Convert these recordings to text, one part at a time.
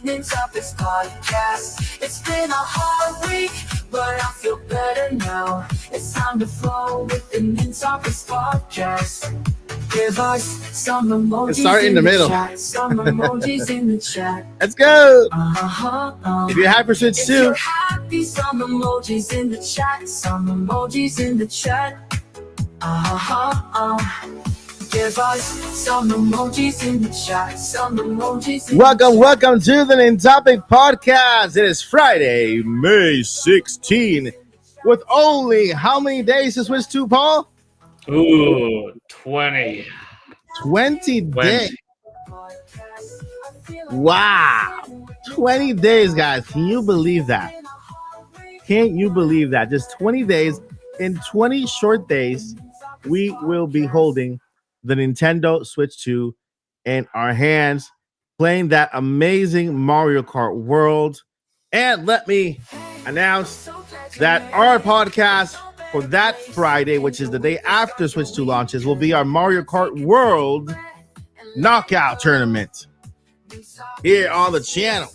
Nintopics Podcast. It's been a hard week, but I feel better now. It's time to flow with the Nintopics Podcast. Give us some emojis. Let's start in the middle. Chat, some emojis in the chat. Let's go. If you're happy for Switch 2. If you're happy, some emojis in the chat. Some emojis in the chat. Give us some emojis in the chat. Some emojis in Welcome to the Nintopic Podcast. It is Friday, May 16, with only how many days to Switch 2, Paul? Ooh, 20. 20 days. Wow. 20 days, guys. Can you believe that? Can't you believe that? Just 20 days. In 20 short days, we will be holding the Nintendo Switch 2 in our hands, playing that amazing Mario Kart World. And let me announce that our podcast for that Friday, which is the day after Switch 2 launches, will be our Mario Kart World Knockout Tournament here on the channel.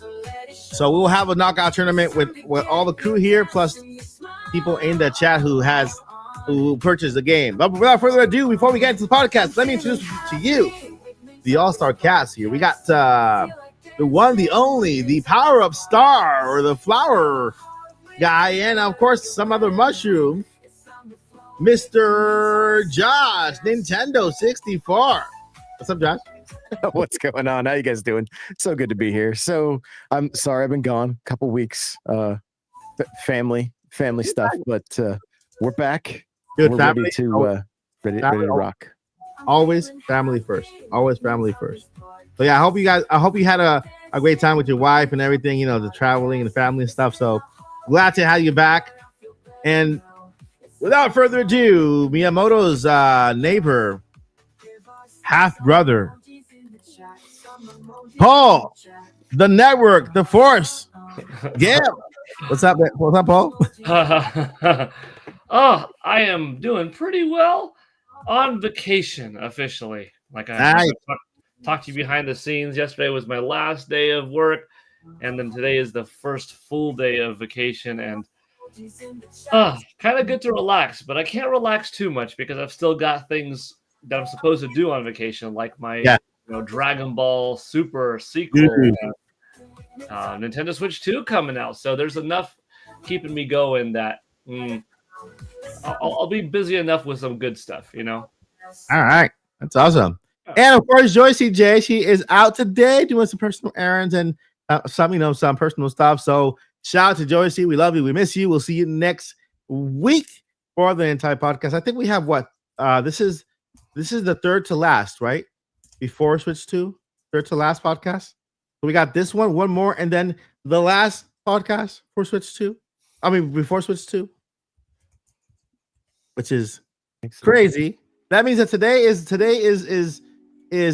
So we'll have a knockout tournament with all the crew here, plus people in the chat who purchased the game. But without further ado, before we get into the podcast, let me introduce to you the All-Star cast here. We got the one, the only, the power-up star, or the flower guy, and of course some other mushroom, Mr. Josh, Nintendo 64. What's up, Josh? What's going on? How you guys doing? So good to be here. So I'm sorry I've been gone a couple weeks. Family stuff, but we're back. Good we're family. ready to rock. Always family first. Always family first. So yeah, I hope you had a great time with your wife and everything, you know, the traveling and the family and stuff. So glad to have you back. And without further ado, Miyamoto's neighbor, half brother, Paul, the network, the force. Yeah. What's up, Paul? Oh, I am doing pretty well on vacation officially. Like I talked to you behind the scenes. Yesterday was my last day of work, and then today is the first full day of vacation. And kind of good to relax, but I can't relax too much because I've still got things that I'm supposed to do on vacation, like my Dragon Ball Super sequel, Nintendo Switch 2 coming out. So there's enough keeping me going that I'll be busy enough with some good stuff, you know. All right, that's awesome. And of course, Joycey J, she is out today doing some personal errands and some personal stuff. So shout out to Joycey. We love you. We miss you. We'll see you next week for the entire podcast. I think we have what? This is the third to last, right? Before Switch 2, third to last podcast. So we got this one more, and then the last podcast for Switch 2. I mean, before Switch 2, which is crazy. That means that today is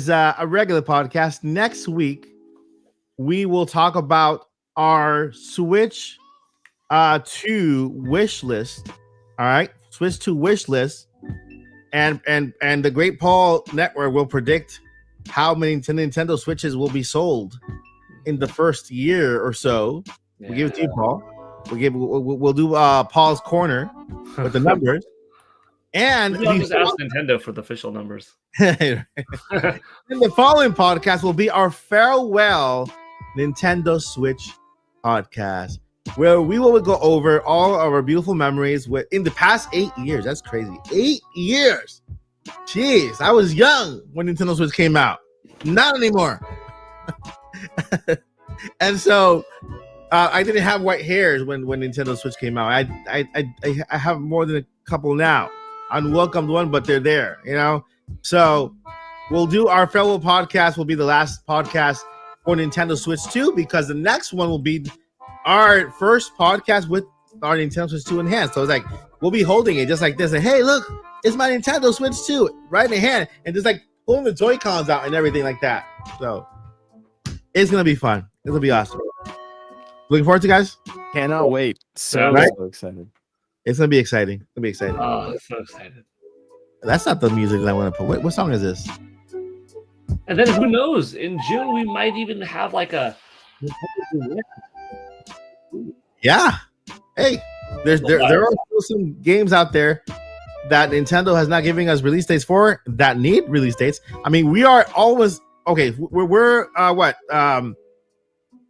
a regular podcast. Next week, we will talk about our Switch 2 wish list. All right, Switch 2 wish list, and the Great Paul Network will predict how many Nintendo Switches will be sold in the first year or so. We'll give it to you, Paul. We'll do Paul's corner with the numbers. And I'll just ask Nintendo for the official numbers. And the following podcast will be our farewell Nintendo Switch podcast, where we will go over all of our beautiful memories in the past 8 years. That's crazy. 8 years. Jeez, I was young when Nintendo Switch came out. Not anymore. And so I didn't have white hairs when Nintendo Switch came out. I have more than a couple now. Unwelcomed one, but they're there, you know. So we'll do our farewell podcast. Will be the last podcast for Nintendo Switch 2, because the next one will be our first podcast with our Nintendo Switch 2 in hand. So it's like we'll be holding it just like this, and hey, look, it's my Nintendo Switch 2 right in the hand, and just like pulling the Joy-Cons out and everything like that. So it's gonna be fun. It'll be awesome. Looking forward to it, guys. Cannot wait. So excited. It's gonna be exciting. It'll be exciting. Oh, I'm so excited. That's not the music that I want to put. What song is this? And then who knows? In June we might even have like a Yeah. Hey, there are still some games out there that Nintendo has not giving us release dates for that need release dates. I mean, we are always okay. We're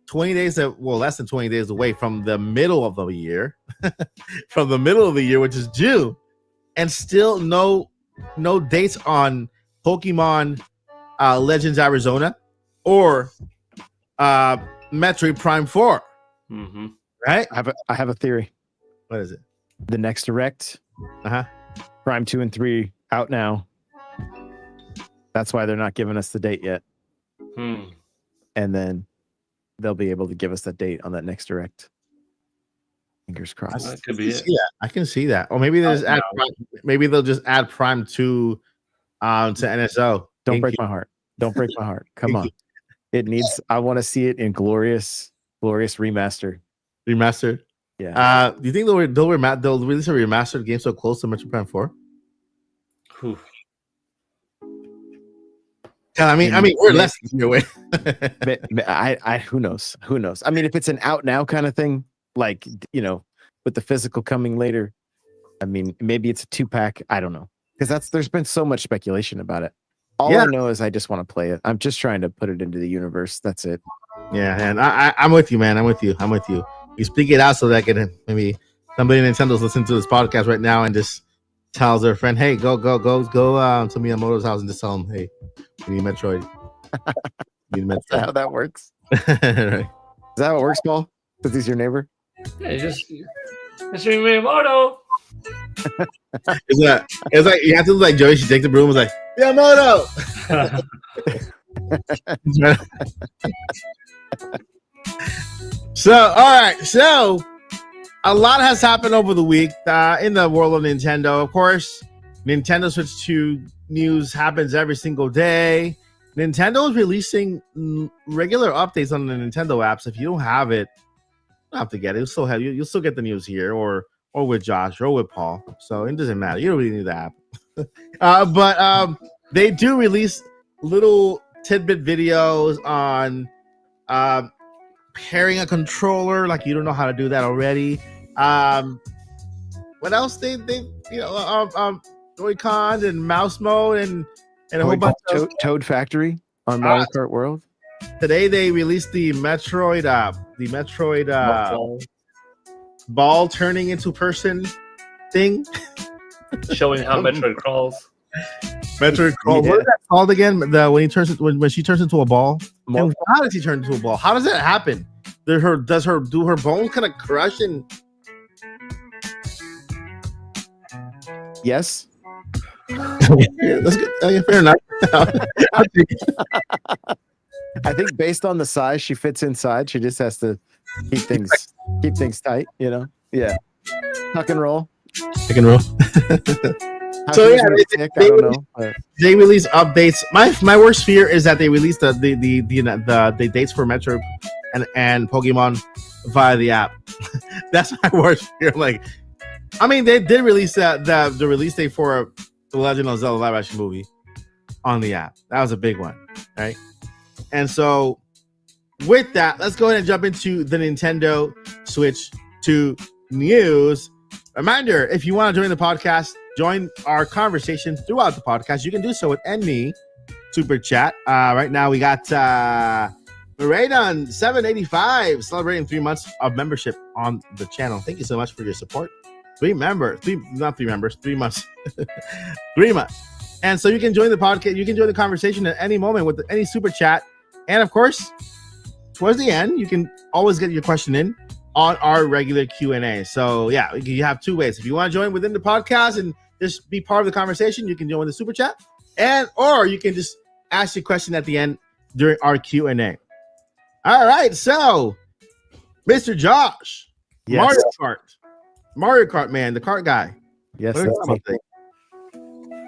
20 days less than 20 days away from the middle of the year, from the middle of the year, which is June, and still no dates on Pokemon Legends Arizona or Metroid Prime 4. Mm-hmm. Right? I have a theory. What is it? The next Direct, Uh-huh. Prime 2 and 3 out now. That's why they're not giving us the date yet. Hmm. And then they'll be able to give us that date on that next Direct. Fingers crossed. That could be it. Yeah, I can see that. Or maybe maybe they'll just add Prime 2 to NSO. Don't break my heart. Don't break my heart. Come on. It needs, I want to see it in glorious remaster. Remastered. Yeah. Do you think they'll release a remastered game so close to Metroid Prime 4? Whew. I mean, we're less than your way. I who knows? Who knows? I mean, if it's an out now kind of thing, like, you know, with the physical coming later, I mean, maybe it's a 2-pack. I don't know, because there's been so much speculation about it. All I know is I just want to play it. I'm just trying to put it into the universe. That's it. Yeah, and I'm with you, man. I'm with you. You speak it out so that maybe somebody in Nintendo's listening to this podcast right now and just tells their friend, "Hey, go to Miyamoto's house and just tell him, hey, we need Metroid." Is that how that works? Right. Is that how it works, Paul? Because he's your neighbor. Yeah, Mr. Miyamoto. It's like you have to look like Joey. She takes the broom. Was like Miyamoto. So, all right. So, a lot has happened over the week in the world of Nintendo. Of course, Nintendo Switch 2 news happens every single day. Nintendo is releasing regular updates on the Nintendo apps. If you don't have it, you don't have to get it. You'll still get the news here or with Josh or with Paul. So it doesn't matter. You don't really need the app. But they do release little tidbit videos on pairing a controller, like you don't know how to do that already. What else? They Joy-Con and mouse mode and a whole bunch of Toad Factory on Mario Kart World. Today they released the Metroid ball turning into person thing, showing how Metroid crawls. Metroid crawl. What is that called again? When she turns into a ball. And how does he turn into a ball? How does that happen? Do her bones kind of crush and? Yes. Yeah, that's good. Fair enough. I think based on the size, she fits inside. She just has to keep things tight. You know. Yeah. Tuck and roll. Tuck and roll. So yeah, they release updates. My worst fear is that they release the dates for Metro and Pokemon via the app. That's my worst fear. Like, I mean, they did release the release date for the Legend of Zelda live action movie on the app. That was a big one, right? And so with that, let's go ahead and jump into the Nintendo Switch 2 news. Reminder, if you want to join the podcast, join our conversation throughout the podcast, you can do so with any super chat. Right now we got Raydon 785 celebrating 3 months of membership on the channel. Thank you so much for your support. 3 months. 3 months. 3 months. And so you can join the podcast. You can join the conversation at any moment with any super chat. And of course, towards the end, you can always get your question in on our regular Q&A. So yeah, you have 2 ways. If you want to join within the podcast and just be part of the conversation, you can join with the super chat, or you can just ask your question at the end during our Q&A. All right, so Mr. Josh, yes. Mario Kart man, the kart guy. Yes,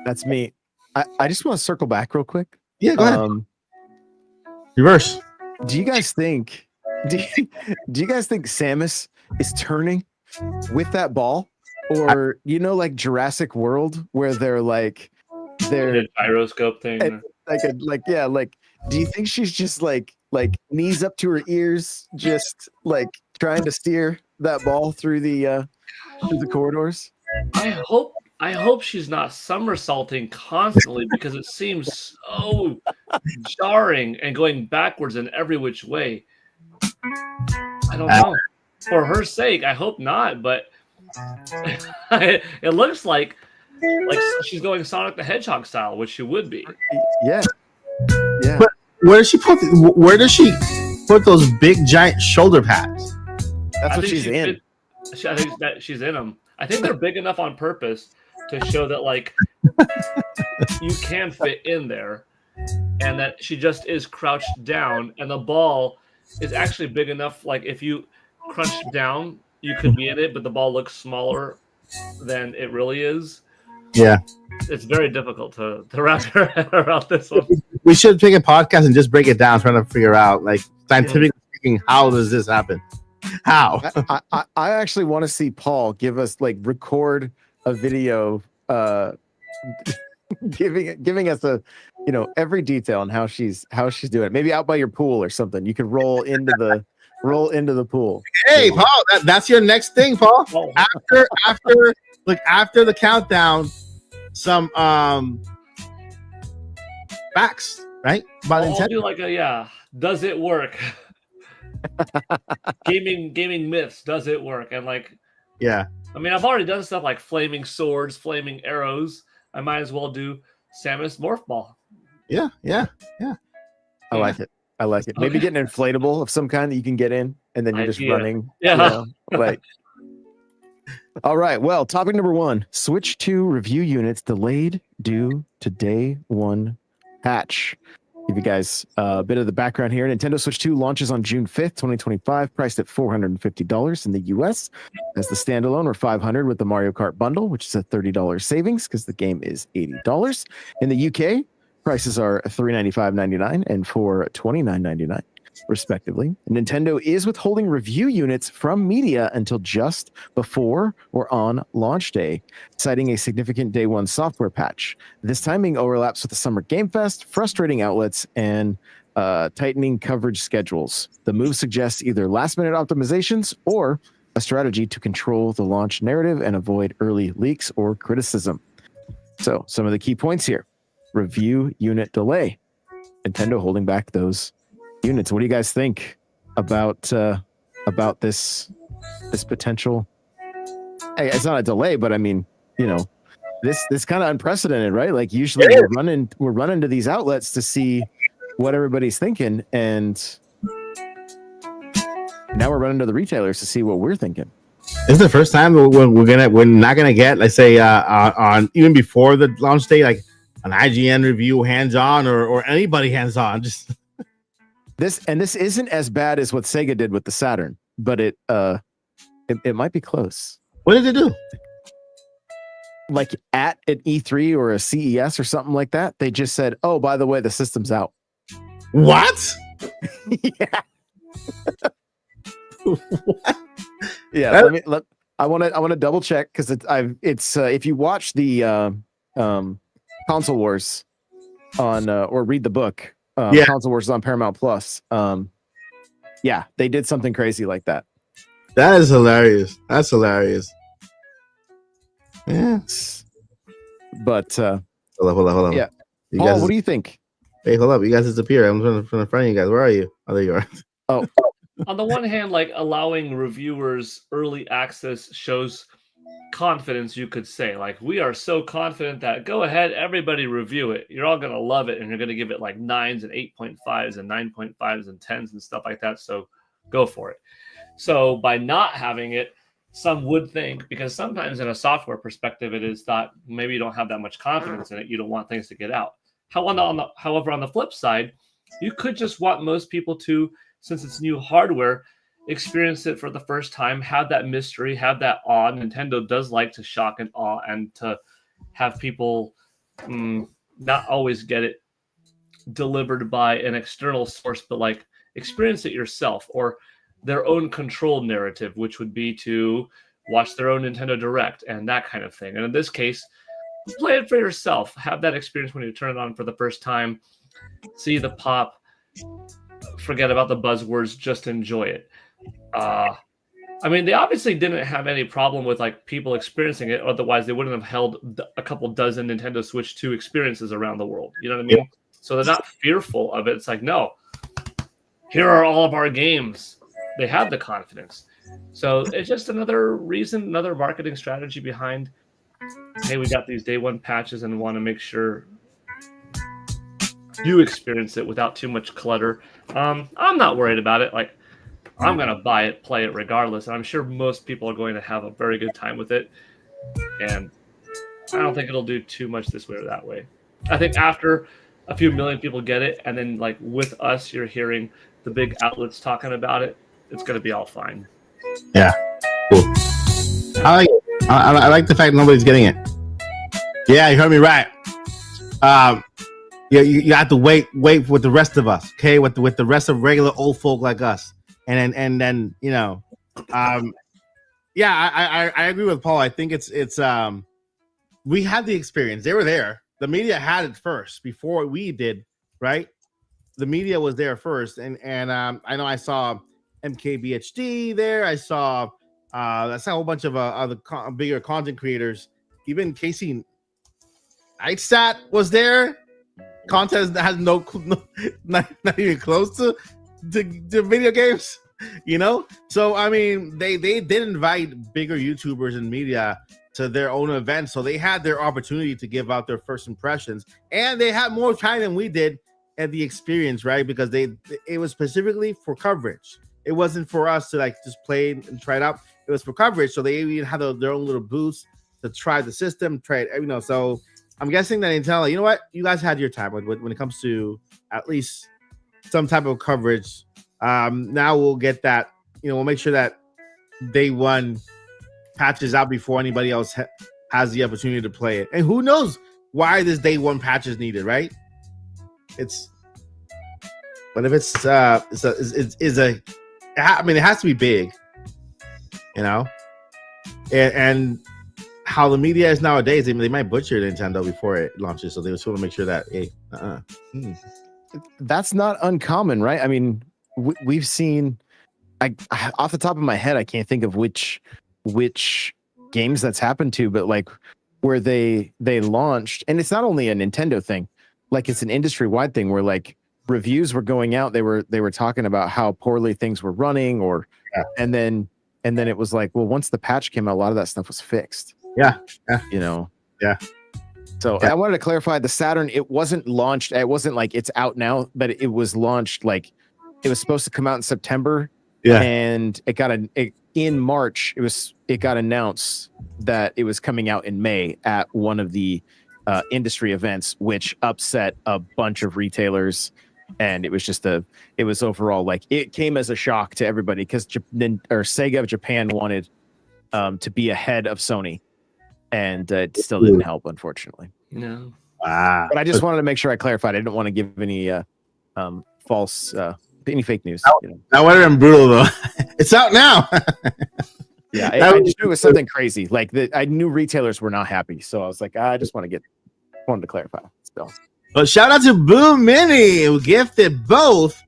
that's me. I just want to circle back real quick. Yeah, go ahead. Reverse. Do you guys think Samus is turning with that ball? Or like Jurassic World, where they're the gyroscope thing. Do you think she's just like like knees up to her ears, just like trying to steer that ball through the corridors. I hope she's not somersaulting constantly because it seems so jarring and going backwards in every which way. I don't know. For her sake, I hope not, but it looks like she's going Sonic the Hedgehog style, which she would be. Yeah. Yeah. But where does she put those big giant shoulder pads? That's what she's in. I think that she's in them. I think they're big enough on purpose to show that like you can fit in there, and that she just is crouched down, and the ball is actually big enough. Like if you crouch down, you could be in it, but the ball looks smaller than it really is. Yeah, it's very difficult to wrap your head around this one. We should take a podcast and just break it down, trying to figure out, like, scientifically speaking, how does this happen? How? I actually want to see Paul give us, like, record a video giving us a, you know, every detail on how she's doing it. Maybe out by your pool or something. You could roll into the pool. Hey, Paul, that's your next thing, Paul. Oh. After the countdown, some facts, right? About I'll Nintendo. do like does it work? gaming myths, does it work? And like, Yeah. I mean, I've already done stuff like flaming swords, flaming arrows. I might as well do Samus Morph Ball. Yeah. I like it. Maybe get an inflatable of some kind that you can get in, and then you're just running. Yeah. You know, like. All right. Well, topic number 1: Switch 2 review units delayed due to day 1 patch. Give you guys a bit of the background here. Nintendo Switch 2 launches on June 5th, 2025, priced at $450 in the US as the standalone, or $500 with the Mario Kart bundle, which is a $30 savings because the game is $80. In the UK, prices are $395.99 and $429.99. respectively. Nintendo is withholding review units from media until just before or on launch day, citing a significant day 1 software patch. This timing overlaps with the Summer Game Fest, frustrating outlets, and tightening coverage schedules. The move suggests either last-minute optimizations or a strategy to control the launch narrative and avoid early leaks or criticism. So, some of the key points here. Review unit delay. Nintendo holding back those units. What do you guys think about this potential? Hey, it's not a delay, but I mean, you know, this kind of unprecedented, right? Like usually we're running to these outlets to see what everybody's thinking, and now we're running to the retailers to see what we're thinking. This is the first time we're not gonna get, let's say, on even before the launch day, like an IGN review hands-on or anybody hands-on. Just this isn't as bad as what Sega did with the Saturn, but it might be close. What did they do? Like at an E3 or a CES or something like that, they just said, "Oh, by the way, the system's out." What? Yeah. What? Yeah. I want to double check because it's if you watch the Console Wars on or read the book. Console Wars on Paramount Plus. Yeah, they did something crazy like that. That is hilarious. That's hilarious. Yeah. But hold up. Yeah. Paul, what do you think? Hey, hold up. You guys disappear. I'm trying to find you guys. Where are you? Oh, there you are. Oh. On the one hand, like allowing reviewers early access shows confidence, you could say. Like, we are so confident that go ahead, everybody review it. You're all going to love it, and you're going to give it like 9s and 8.5s and 9.5s and 10s and stuff like that. So go for it. So by not having it, some would think, because sometimes in a software perspective, it is thought maybe you don't have that much confidence in it. You don't want things to get out. However, on the flip side, you could just want most people to, since it's new hardware, experience it for the first time, have that mystery, have that awe. Nintendo does like to shock and awe, and to have people not always get it delivered by an external source, but like experience it yourself, or their own controlled narrative, which would be to watch their own Nintendo Direct and that kind of thing. And in this case, play it for yourself. Have that experience when you turn it on for the first time. See the pop. forget about the buzzwords, just enjoy it. I mean, they obviously didn't have any problem with like people experiencing it. Otherwise, they wouldn't have held a couple dozen Nintendo Switch 2 experiences around the world. You know what I mean? Yeah. So they're not fearful of it. It's like, no, here are all of our games. They have the confidence. So it's just another reason, another marketing strategy behind, hey, we got these day one patches and want to make sure you experience it without too much clutter. I'm not worried about it. Like, I'm going to buy it, play it regardless. And I'm sure most people are going to have a very good time with it. And I don't think it'll do too much this way or that way. I think after a few million people get it, and then like with us, you're hearing the big outlets talking about it, it's going to be all fine. Yeah. Cool. I like it. I like the fact nobody's getting it. Yeah, you heard me right. You have to wait with the rest of us, okay? With the rest of regular old folk like us. And then you know, yeah, I agree with Paul. I think it's we had the experience. They were there. The media had it first before we did, right? The media was there first, and I know I saw MKBHD there. I saw a whole bunch of other bigger content creators. Even Casey Neistat was there. Content that has not even close to video games, you know. So I mean, they did invite bigger YouTubers and media to their own events, so they had their opportunity to give out their first impressions, and they had more time than we did at the experience, right? Because it was specifically for coverage. It wasn't for us to like just play and try it out. It was for coverage, so they even had their own little booths to try the system, try it, you know. So I'm guessing that Nintendo, you know what, you guys had your time when it comes to at least some type of coverage. Now we'll get that, you know, we'll make sure that day one patches out before anybody else has the opportunity to play it. And who knows why this day one patch is needed, right? But if I mean, it has to be big, you know, and how the media is nowadays, they might butcher Nintendo before it launches, so they just want to make sure that That's not uncommon, right? I mean, we've seen. Off the top of my head, I can't think of which games that's happened to, but like where they launched, and it's not only a Nintendo thing, like it's an industry wide thing where like reviews were going out, they were talking about how poorly things were running, or and then it was like, well, once the patch came out, a lot of that stuff was fixed. Yeah. You know. Yeah. So I wanted to clarify, the Saturn, it wasn't launched. It wasn't like it's out now, but it was launched like it was supposed to come out in September. Yeah. And in March, it got announced that it was coming out in May at one of the industry events, which upset a bunch of retailers. And it was it was overall like it came as a shock to everybody because Sega of Japan wanted to be ahead of Sony. And it still didn't help, unfortunately. No. Wow. But I just wanted to make sure I clarified. I didn't want to give any false, any fake news. That would have been brutal, though. It's out now. Yeah, I just knew it was something crazy. Like I knew retailers were not happy, so I was like, I just wanted to clarify. Still. Well, shout out to Boo Mini, who gifted both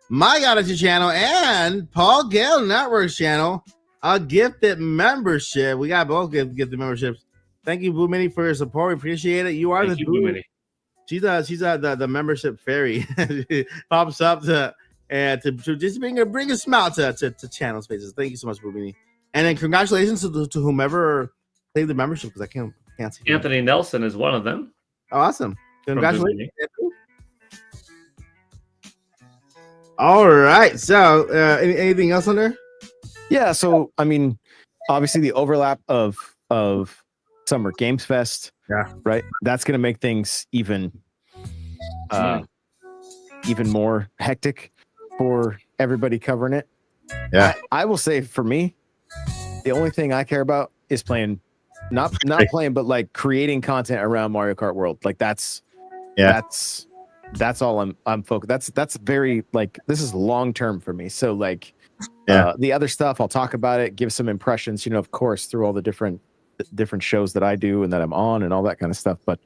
my Odyssey channel and Paul Gale Networks channel a gifted membership. We got both gifted memberships. Thank you, Boo Mini, for your support. We appreciate it. You are the Boo Mini. She's the membership fairy. Pops up to just bring a smile to channel spaces. Thank you so much, Boo Mini. And then congratulations to whomever played the membership, because I can't see. Anthony Nelson is one of them. Oh, awesome. Congratulations. All right. So anything else on there? Yeah, so I mean, obviously the overlap of Summer Games Fest, right? That's going to make things even more hectic for everybody covering it. Yeah, I will say for me, the only thing I care about is playing, not playing, but like creating content around Mario Kart World. Like that's all I'm focused. That's very like, this is long term for me. So like. The other stuff, I'll talk about it, give some impressions, of course, through all the different shows that I do and that I'm on and all that kind of stuff. But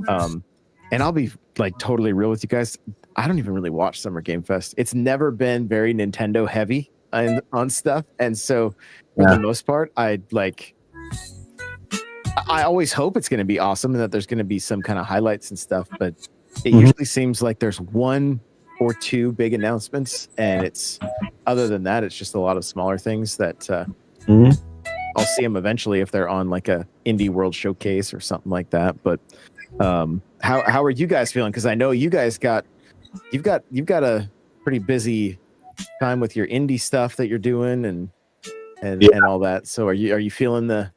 and I'll be like totally real with you guys. I don't even really watch Summer Game Fest. It's never been very Nintendo heavy on stuff, and so for the most part, I always hope it's going to be awesome and that there's going to be some kind of highlights and stuff, but it usually seems like there's one or two big announcements, and it's other than that, it's just a lot of smaller things that I'll see them eventually if they're on like a Indie World Showcase or something like that. But how are you guys feeling? Because I know you guys you've got a pretty busy time with your indie stuff that you're doing and all that. So are you feeling the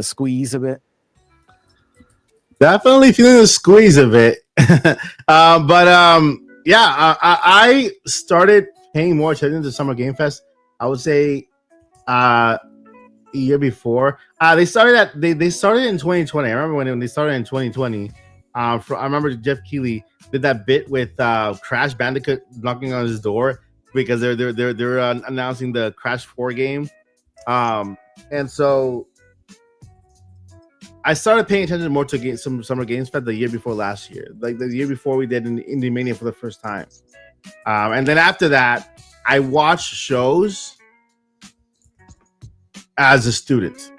squeeze a bit? Definitely feeling the squeeze of it. I started paying more attention to Summer Game Fest. I would say a year before. They started in 2020. I remember when they started in 2020. I remember Jeff Keighley did that bit with Crash Bandicoot knocking on his door because they're announcing the Crash 4 game. And so I started paying attention more to some Summer Games Fest the year before last year, like the year before we did in Indie Mania for the first time. And then after that, I watched shows as a student.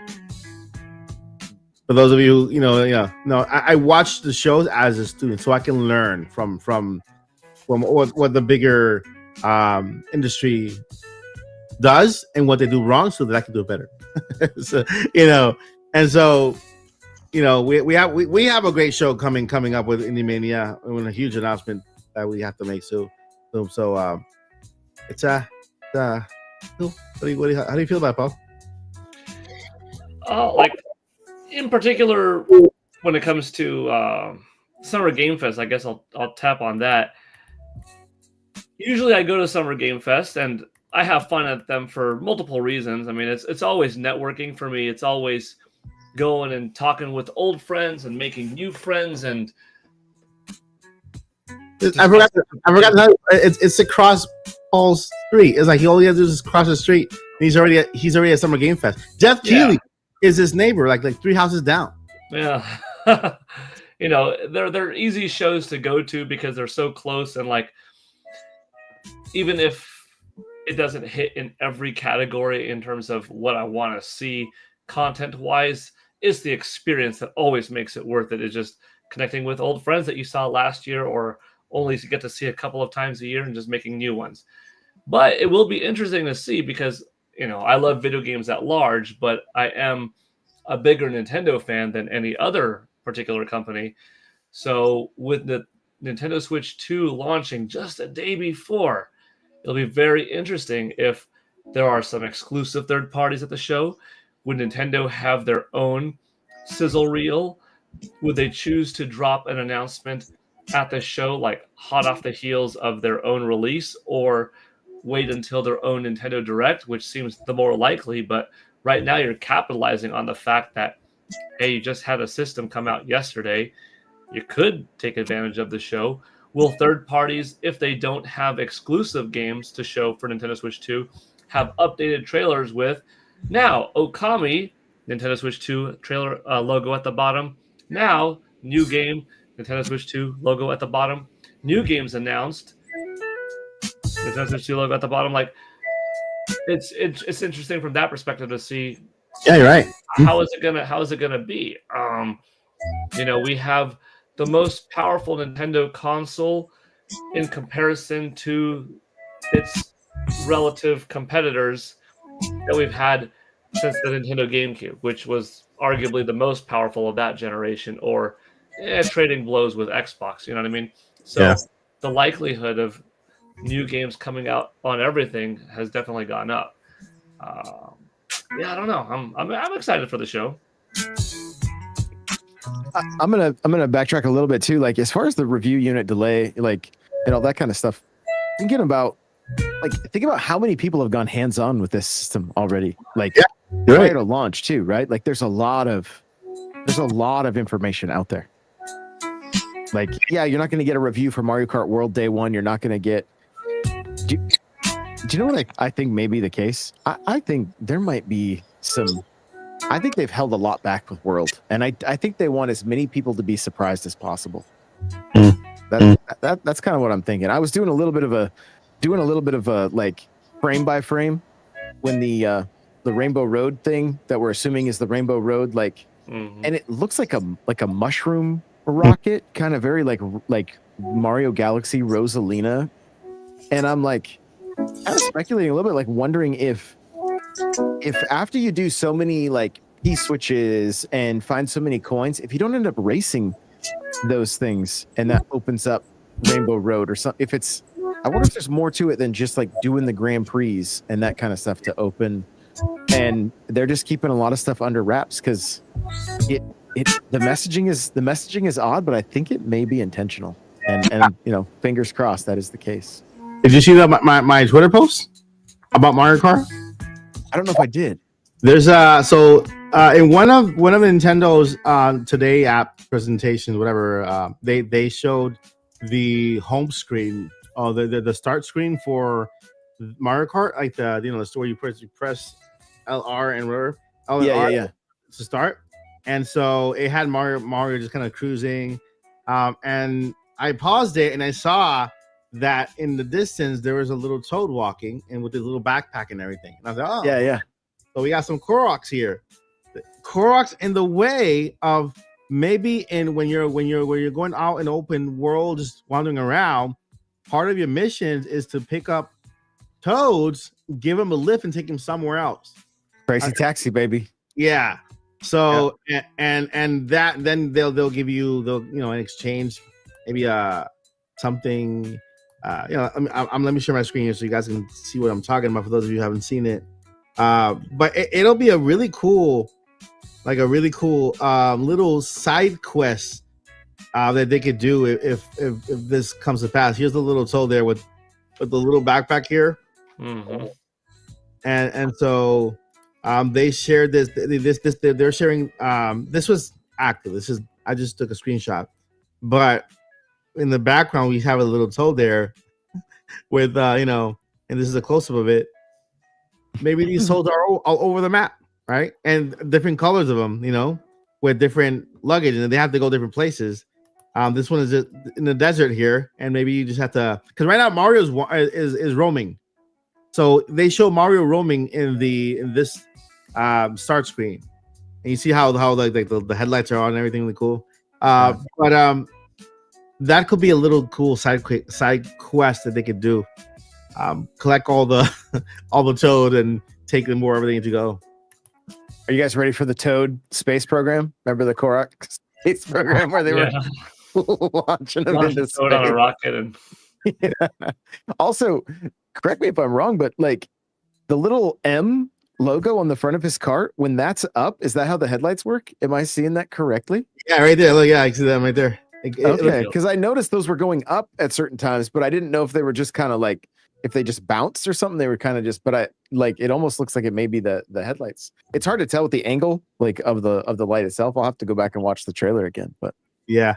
For those of you who, I watched the shows as a student so I can learn from what the bigger industry does and what they do wrong so that I can do it better. We have a great show coming up with Indie Mania and a huge announcement that we have to make soon. So it's how do you feel about it, Paul? In particular, when it comes to Summer Game Fest, I guess I'll tap on that. Usually I go to Summer Game Fest and I have fun at them for multiple reasons. I mean, it's always networking for me. It's always going and talking with old friends and making new friends. And I forgot. It's across Paul's street. It's like he only has to do is cross the street. And he's already at Summer Game Fest. Jeff Keighley is his neighbor, like 3 houses down. Yeah. They're easy shows to go to because they're so close, and like even if it doesn't hit in every category in terms of what I want to see content wise, it's the experience that always makes it worth it. It's just connecting with old friends that you saw last year or only to get to see a couple of times a year and just making new ones. But it will be interesting to see because I love video games at large, but I am a bigger Nintendo fan than any other particular company. So with the Nintendo Switch 2 launching just a day before, it'll be very interesting if there are some exclusive third parties at the show. Would Nintendo have their own sizzle reel? Would they choose to drop an announcement at the show, like hot off the heels of their own release, or wait until their own Nintendo Direct, which seems the more likely? But right now you're capitalizing on the fact that, hey, you just had a system come out yesterday. You could take advantage of the show. Will third parties, if they don't have exclusive games to show for Nintendo Switch 2, have updated trailers with, now, Okami, Nintendo Switch 2 trailer logo at the bottom. Now, new game, Nintendo Switch 2 logo at the bottom. New games announced, Nintendo Switch 2 logo at the bottom. Like, it's interesting from that perspective to see. Yeah, you're right. How is it gonna be? We have the most powerful Nintendo console in comparison to its relative competitors that we've had since the Nintendo GameCube, which was arguably the most powerful of that generation, or trading blows with Xbox. You know what I mean? So the likelihood of new games coming out on everything has definitely gone up. I don't know. I'm excited for the show. I'm gonna backtrack a little bit too. Like as far as the review unit delay, that kind of stuff. Think about how many people have gone hands-on with this system already. Prior to launch too, right? Like there's a lot of information out there. You're not going to get a review for Mario Kart World Day 1. You're not going to get. Do you know what I think may be the case? I think there might be some. I think they've held a lot back with World, and I think they want as many people to be surprised as possible. That's kind of what I'm thinking. I was doing a little bit of a like frame by frame when the Rainbow Road thing that we're assuming is the Rainbow Road, like, and it looks like a mushroom rocket, kind of very like Mario Galaxy Rosalina, and I'm like kind of speculating a little bit, like wondering if after you do so many like P switches and find so many coins, if you don't end up racing those things and that opens up Rainbow Road or something, I wonder if there's more to it than just like doing the Grand Prix and that kind of stuff to open, and they're just keeping a lot of stuff under wraps because the messaging is odd, but I think it may be intentional, and fingers crossed that is the case. Did you see that my Twitter post about Mario Kart? I don't know if I did. There's in one of Nintendo's Today app presentations, whatever, they showed the home screen, the start screen for Mario Kart, like the store you press LR and whatever. Yeah. To start, and so it had Mario just kind of cruising, and I paused it and I saw that in the distance there was a little Toad walking and with his little backpack and everything, and I was like, oh yeah. So we got some Koroks here. Koroks in the way of maybe when you're going out in open world, just wandering around, part of your mission is to pick up Toads, give him a lift, and take him somewhere else. Crazy taxi, baby. Yeah. So and that then they'll give you in exchange maybe something. Let me share my screen here so you guys can see what I'm talking about for those of you who haven't seen it. But it'll be a really cool little side quest that they could do if this comes to pass. Here's the little Toad there with the little backpack here, and so they shared this. They're sharing. This was active. I just took a screenshot, but in the background we have a little Toad there with and this is a close up of it. Maybe these Toads are all over the map, right? And different colors of them, with different luggage, and they have to go different places. This one is just in the desert here, and maybe you just have to, because right now Mario is roaming. So they show Mario roaming in this start screen, and you see how like the headlights are on and everything really cool. But that could be a little cool side quest that they could do. Collect all the Toad and take them wherever they need to go. Are you guys ready for the Toad space program? Remember the Korok space program where they were launching them into space on a rocket? And also, correct me if I'm wrong, but like the little M logo on the front of his cart, when that's up, is that how the headlights work? Am I seeing that correctly? Yeah, right there. Look, yeah, I see that right there. Okay, because I noticed those were going up at certain times, but I didn't know if they were just kind of like, if they just bounced or something. They were kind of just, but it almost looks like it may be the headlights. It's hard to tell with the angle like of the light itself. I'll have to go back and watch the trailer again. But yeah.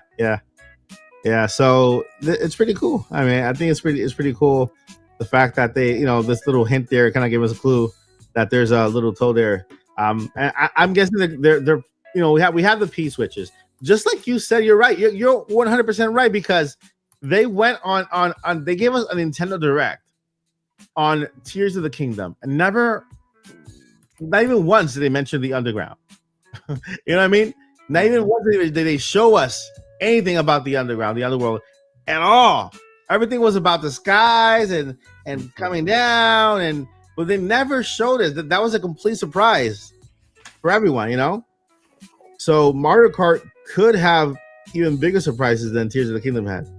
So it's pretty cool. I mean, I think it's pretty cool. The fact that they, this little hint there kind of gave us a clue that there's a little Toad there. And I'm guessing that they're we have the P switches. Just like you said, you're right. You're 100% right, because they went on they gave us a Nintendo Direct on Tears of the Kingdom, and not even once did they mention the underground. You know what I mean? Not even once did they show us anything about the underground, the underworld at all. Everything was about the skies and coming down, but they never showed us that was a complete surprise for everyone, So Mario Kart could have even bigger surprises than Tears of the Kingdom had.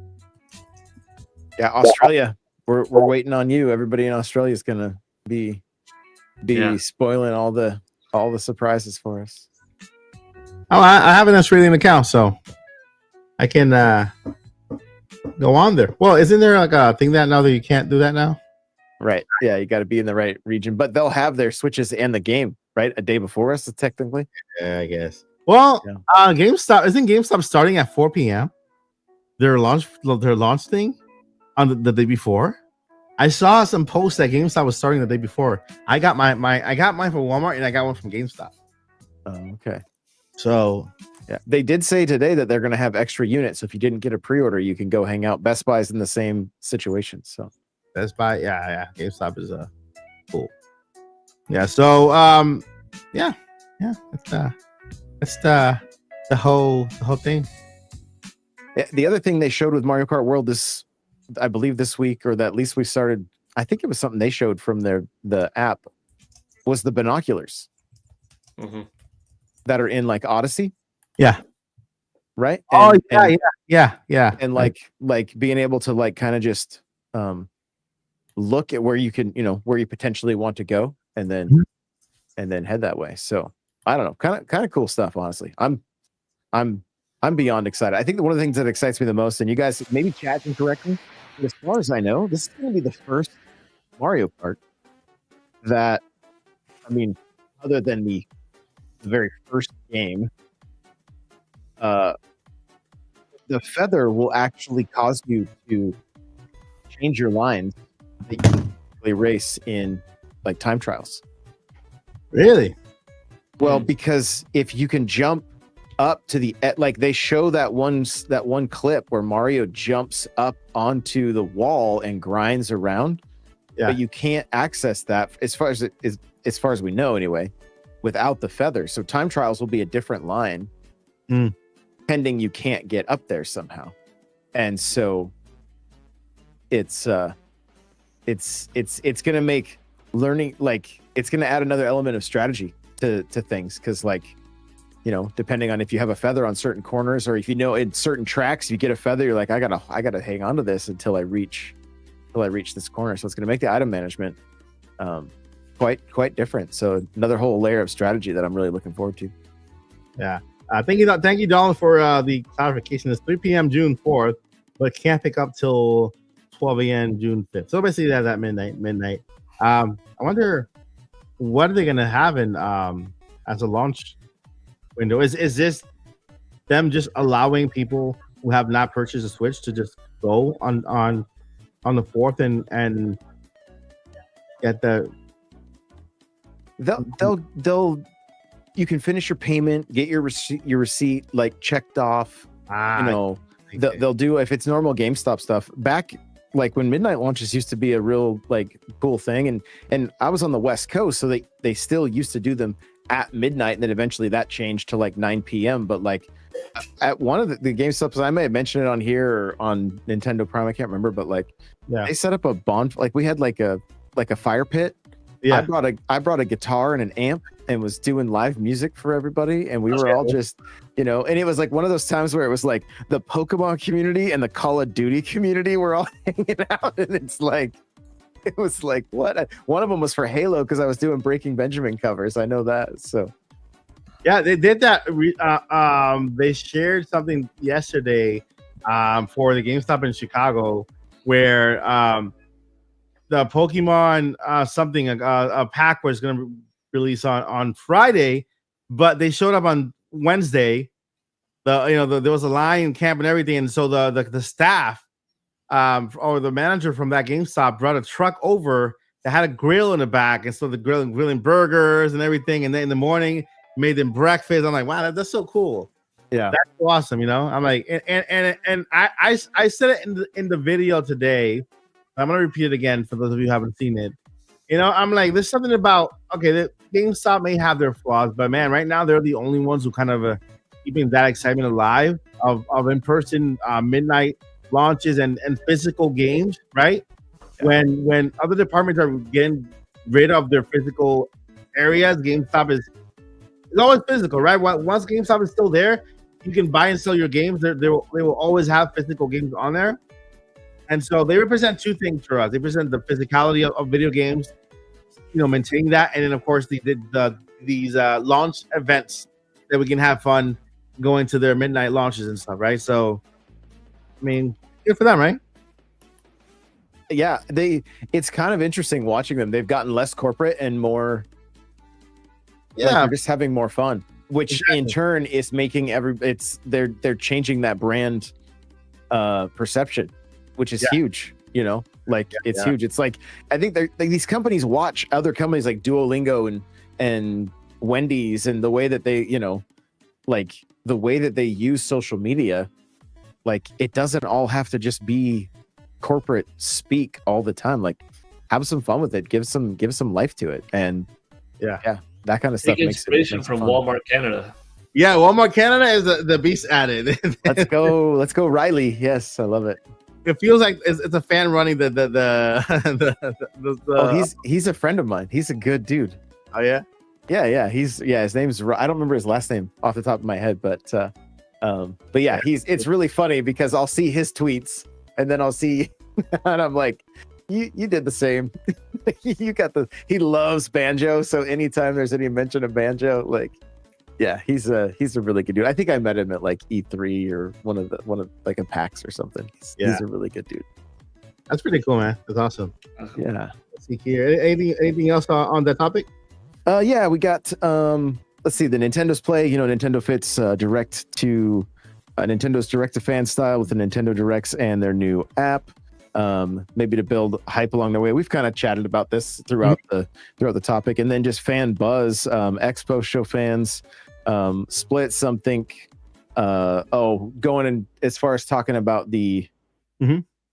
Yeah, Australia. We're waiting on you. Everybody in Australia is gonna be spoiling all the surprises for us. Oh, I have an Australian account, so I can go on there. Well, isn't there like a thing that now that you can't do that now? Right. Yeah, you got to be in the right region, but they'll have their Switches and the game right a day before us, technically. Yeah, I guess. Well, GameStop isn't GameStop starting at 4 p.m. Their launch thing on the day before. I saw some posts that GameStop was starting the day before. I got mine from Walmart, and I got one from GameStop. Oh, okay. So Yeah, they did say today that they're going to have extra units. So if you didn't get a pre-order, you can go hang out. Best Buy's in the same situation. So Best Buy, yeah, GameStop is cool. Yeah, so yeah, it's the whole thing. the other thing they showed with Mario Kart World is, I believe this week, or that at least we started. I think it was something they showed from the app, was the binoculars Mhm. that are in like Odyssey. Yeah. Right. Oh And, yeah. and like being able to like kind of just look at where you can, where you potentially want to go, and then head that way. So I don't know, kind of cool stuff. Honestly, I'm beyond excited. I think that one of the things that excites me the most, and you guys maybe chat can correct me, but as far as I know, this is going to be the first Mario Kart that, I mean, other than the very first game, the feather will actually cause you to change your lines that you can race in like time trials. Really? Well, because if you can jump up to the, like they show that one clip where Mario jumps up onto the wall and grinds around, but you can't access that as far as we know anyway, without the feather. So time trials will be a different line, pending you can't get up there somehow. And so it's gonna make learning, like it's gonna add another element of strategy to things, because like, depending on if you have a feather on certain corners, or if in certain tracks you get a feather, you're like, I gotta hang on to this until I reach this corner. So it's gonna make the item management quite different. So another whole layer of strategy that I'm really looking forward to. Yeah. Thank you, Donald, for the clarification. It's 3 p.m. June 4th, but can't pick up till 12 a.m. June 5th. So basically that's at midnight. I wonder what are they gonna have in as a launch window. Is this them just allowing people who have not purchased a Switch to just go on the 4th and get the they'll you can finish your payment, get your receipt like checked off. They'll do, if it's normal GameStop stuff. Back like when midnight launches used to be a real like cool thing, and I was on the West Coast, so they still used to do them at midnight, and then eventually that changed to like 9 p.m. But like at one of the GameStops, I may have mentioned it on here or on Nintendo Prime, I can't remember, but like they set up a like we had like a fire pit. Yeah, I brought a guitar and an amp and was doing live music for everybody, and we were all just, and it was like one of those times where it was like the Pokemon community and the Call of Duty community were all hanging out, and it was like what? One of them was for Halo because I was doing Breaking Benjamin covers. I know that. So yeah, they did that. They shared something yesterday for the GameStop in Chicago where the Pokemon a pack was going to release on Friday, but they showed up on Wednesday. There was a line camp and everything, and so the staff or the manager from that GameStop brought a truck over that had a grill in the back, and so the grilling burgers and everything, and then in the morning made them breakfast. I'm like, wow, that's so cool. Yeah, that's awesome. I'm like, and I said it in the video today. I'm gonna repeat it again for those of you who haven't seen it. I'm like, there's something about, the GameStop may have their flaws, but man, right now they're the only ones who kind of keeping that excitement alive of in-person midnight launches and physical games, right? Yeah. When other departments are getting rid of their physical areas, GameStop is always physical, right? Once GameStop is still there, you can buy and sell your games. They will always have physical games on there. And so they represent two things for us. They represent the physicality of video games, maintaining that, and then of course these launch events that we can have fun going to their midnight launches and stuff, right? So, I mean, good for them, right? Yeah, it's kind of interesting watching them. They've gotten less corporate and more. Yeah, they're just having more fun, which in turn is making they're changing that brand perception, which is huge, it's huge. It's like, I think these companies watch other companies like Duolingo and Wendy's, and the way that they, like the way that they use social media, like it doesn't all have to just be corporate speak all the time. Like have some fun with it, give some life to it, and Yeah. that kind of stuff Take makes it inspiration from fun. Walmart Canada. Yeah, Walmart Canada is the beast at it. Let's go, Riley. Yes, I love it. It feels like it's a fan running the Oh, he's a friend of mine. He's a good dude. oh yeah. Yeah. His name's I don't remember his last name off the top of my head, but yeah, it's really funny because I'll see his tweets and then I'll see and I'm like, you did the same. You got he loves banjo, so anytime there's any mention of banjo, like yeah, he's a really good dude. I think I met him at like E3 or one of like a PAX or something. He's a really good dude. That's pretty cool, man. That's awesome. Yeah. Let's see here. Anything else on that topic? Yeah, we got let's see, the Nintendo's Play. Nintendo fits Nintendo's direct to fan style with the Nintendo Directs and their new app. Maybe to build hype along the way. We've kind of chatted about this throughout the topic, and then just fan buzz. Expo show fans split some think. Going in as far as talking about the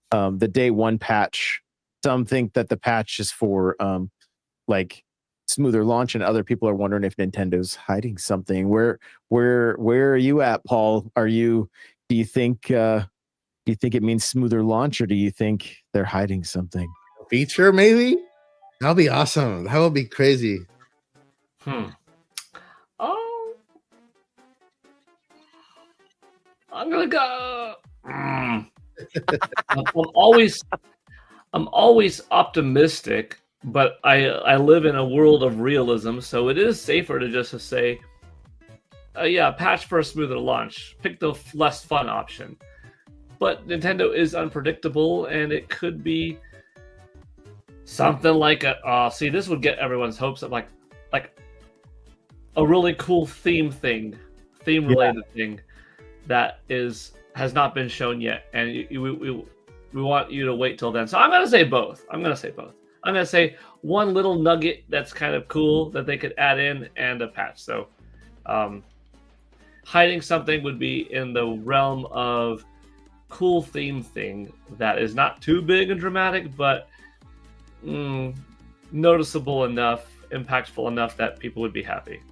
day one patch. Some think that the patch is for like smoother launch, and other people are wondering if Nintendo's hiding something. Where are you at, Paul? Do you think it means smoother launch, or do you think they're hiding something? Feature maybe? That'll be awesome. That would be crazy. Oh, I'm gonna go. I'm always optimistic, but I live in a world of realism, so it is safer to just say, patch for a smoother launch. Pick the less fun option. But Nintendo is unpredictable, and it could be something like this would get everyone's hopes up, like a really cool theme related thing that has not been shown yet, and we want you to wait till then. So I'm gonna say both. I'm gonna say one little nugget that's kind of cool that they could add in, and a patch. So hiding something would be in the realm of cool theme thing that is not too big and dramatic, but noticeable enough, impactful enough that people would be happy.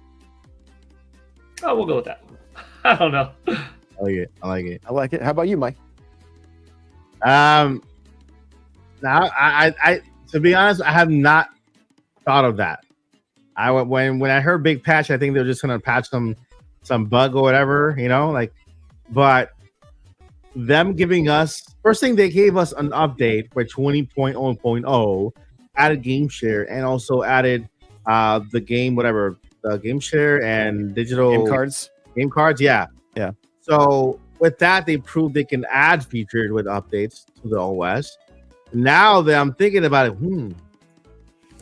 Oh, we'll go with that. I don't know. I like it. How about you, Mike? Now I to be honest, I have not thought of that. When I heard big patch, I think they're just gonna patch some bug or whatever, but them giving us first thing, they gave us an update for 20.0.0, added game share, and also added the game share and digital game cards. Yeah. So with that, they proved they can add features with updates to the OS. Now that I'm thinking about it,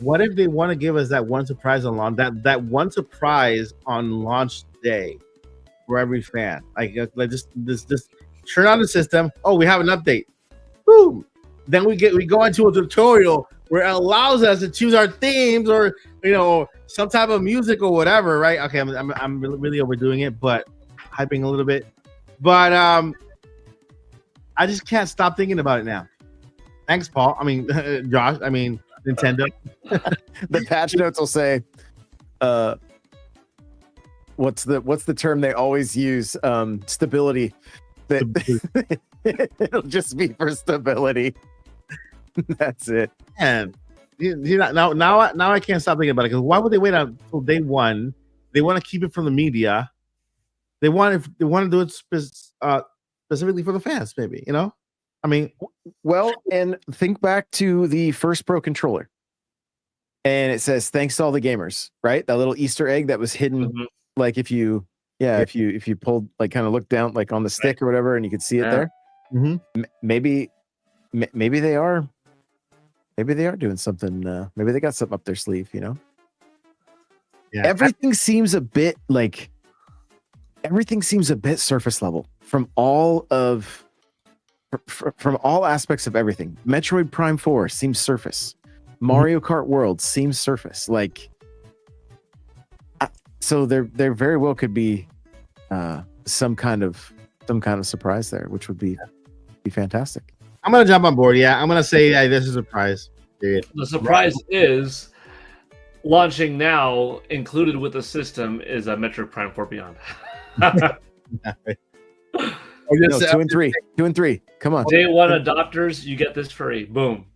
what if they want to give us that one surprise on launch, that one surprise on launch day for every fan, like just turn on the system. Oh, we have an update. Boom. Then we go into a tutorial where it allows us to choose our themes or some type of music or whatever, right? Okay, I'm really overdoing it, but hyping a little bit. But I just can't stop thinking about it now. Thanks, Paul. I mean, Josh. I mean, Nintendo. The patch notes will say, what's the term they always use? Stability. It'll just be for stability. That's it. And now I can't stop thinking about it, because why would they wait until day one? They want to keep it from the media. They want to do it specifically for the fans, maybe. I mean, well, and think back to the first Pro controller, and it says thanks to all the gamers, right? That little Easter egg that was hidden, like if you pulled, like, kind of looked down, like on the stick or whatever, and you could see it there. Maybe they are doing something. Maybe they got something up their sleeve. Yeah. Everything seems a bit surface level from all aspects of everything. Metroid Prime 4 seems surface. Mario Kart World seems surface. So there very well could be some kind of surprise there, which would be fantastic. I'm gonna jump on board. Yeah, I'm gonna say this is a surprise. Period. The surprise is launching now, included with the system, is a Metroid Prime 4 Beyond. No, 2 and 3. 2 and 3. Come on. Day one adopters, you get this free. Boom.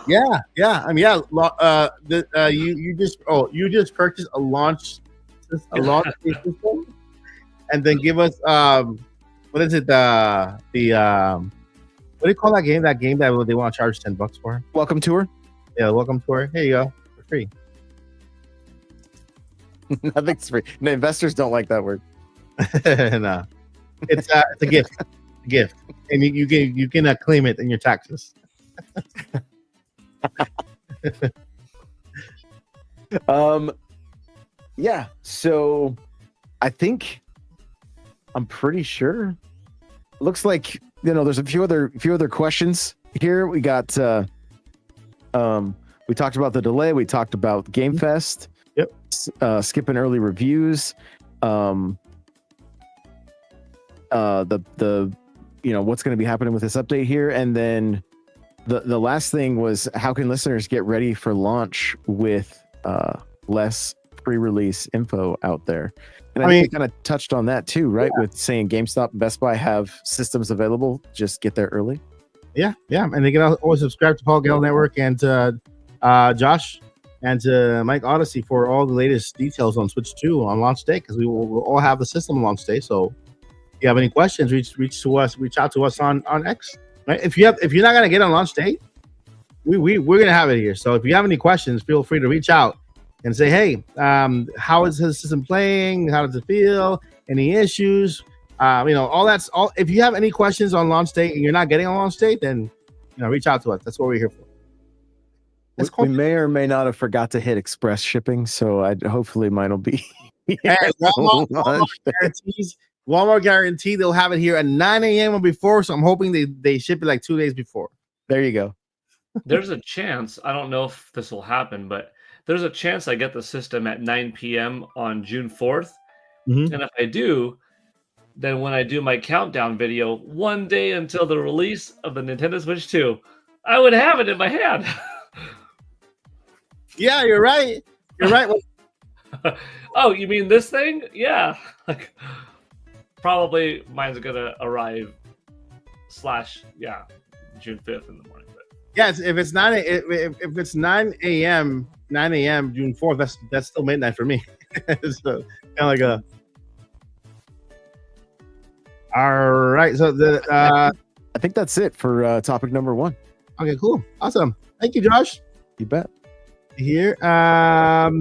Yeah. I mean, you just purchased a launch system, and then give us what is it what do you call that game? That game that they want to charge $10 for? Welcome tour. Yeah, welcome tour. Here you go, for free. Nothing's free. No, investors don't like that word. No, it's a gift, and you can claim it in your taxes. Yeah. So, I'm pretty sure. Looks like there's a few other questions here. We got we talked about the delay. We talked about Game Fest. Yep. Skipping early reviews. The what's going to be happening with this update here, and then the last thing was how can listeners get ready for launch with less pre-release info out there. And I think we kind of touched on that too, right? Yeah. With saying GameStop and Best Buy have systems available, just get there early. Yeah, and they can always subscribe to Paul Gale Network and Josh and to Mike Odyssey for all the latest details on Switch 2 on launch day, because we'll all have the system on launch day. So if you have any questions, reach out to us on X. Right? If you're not gonna get on launch day, we're gonna have it here. So if you have any questions, feel free to reach out and say, hey, how is his system playing? How does it feel? Any issues? All that's all. If you have any questions on launch day and you're not getting on launch day, then reach out to us. That's what we're here for. We may or may not have forgot to hit express shipping, so hopefully mine will be. Walmart guarantee they'll have it here at 9 a.m. or before. So I'm hoping they ship it like 2 days before. There you go. There's a chance. I don't know if this will happen, but there's a chance I get the system at 9 p.m. on June 4th. Mm-hmm. And if I do, then when I do my countdown video, one day until the release of the Nintendo Switch 2, I would have it in my hand. Yeah, you're right. You're right. Oh, you mean this thing? Yeah. Probably mine's gonna arrive June 5th in the morning. But yes, if it's 9 a.m. June 4th, that's still midnight for me. So kind of like a. All right, so I think that's it for topic number 1. Okay, cool, awesome. Thank you, Josh. You bet. Here, so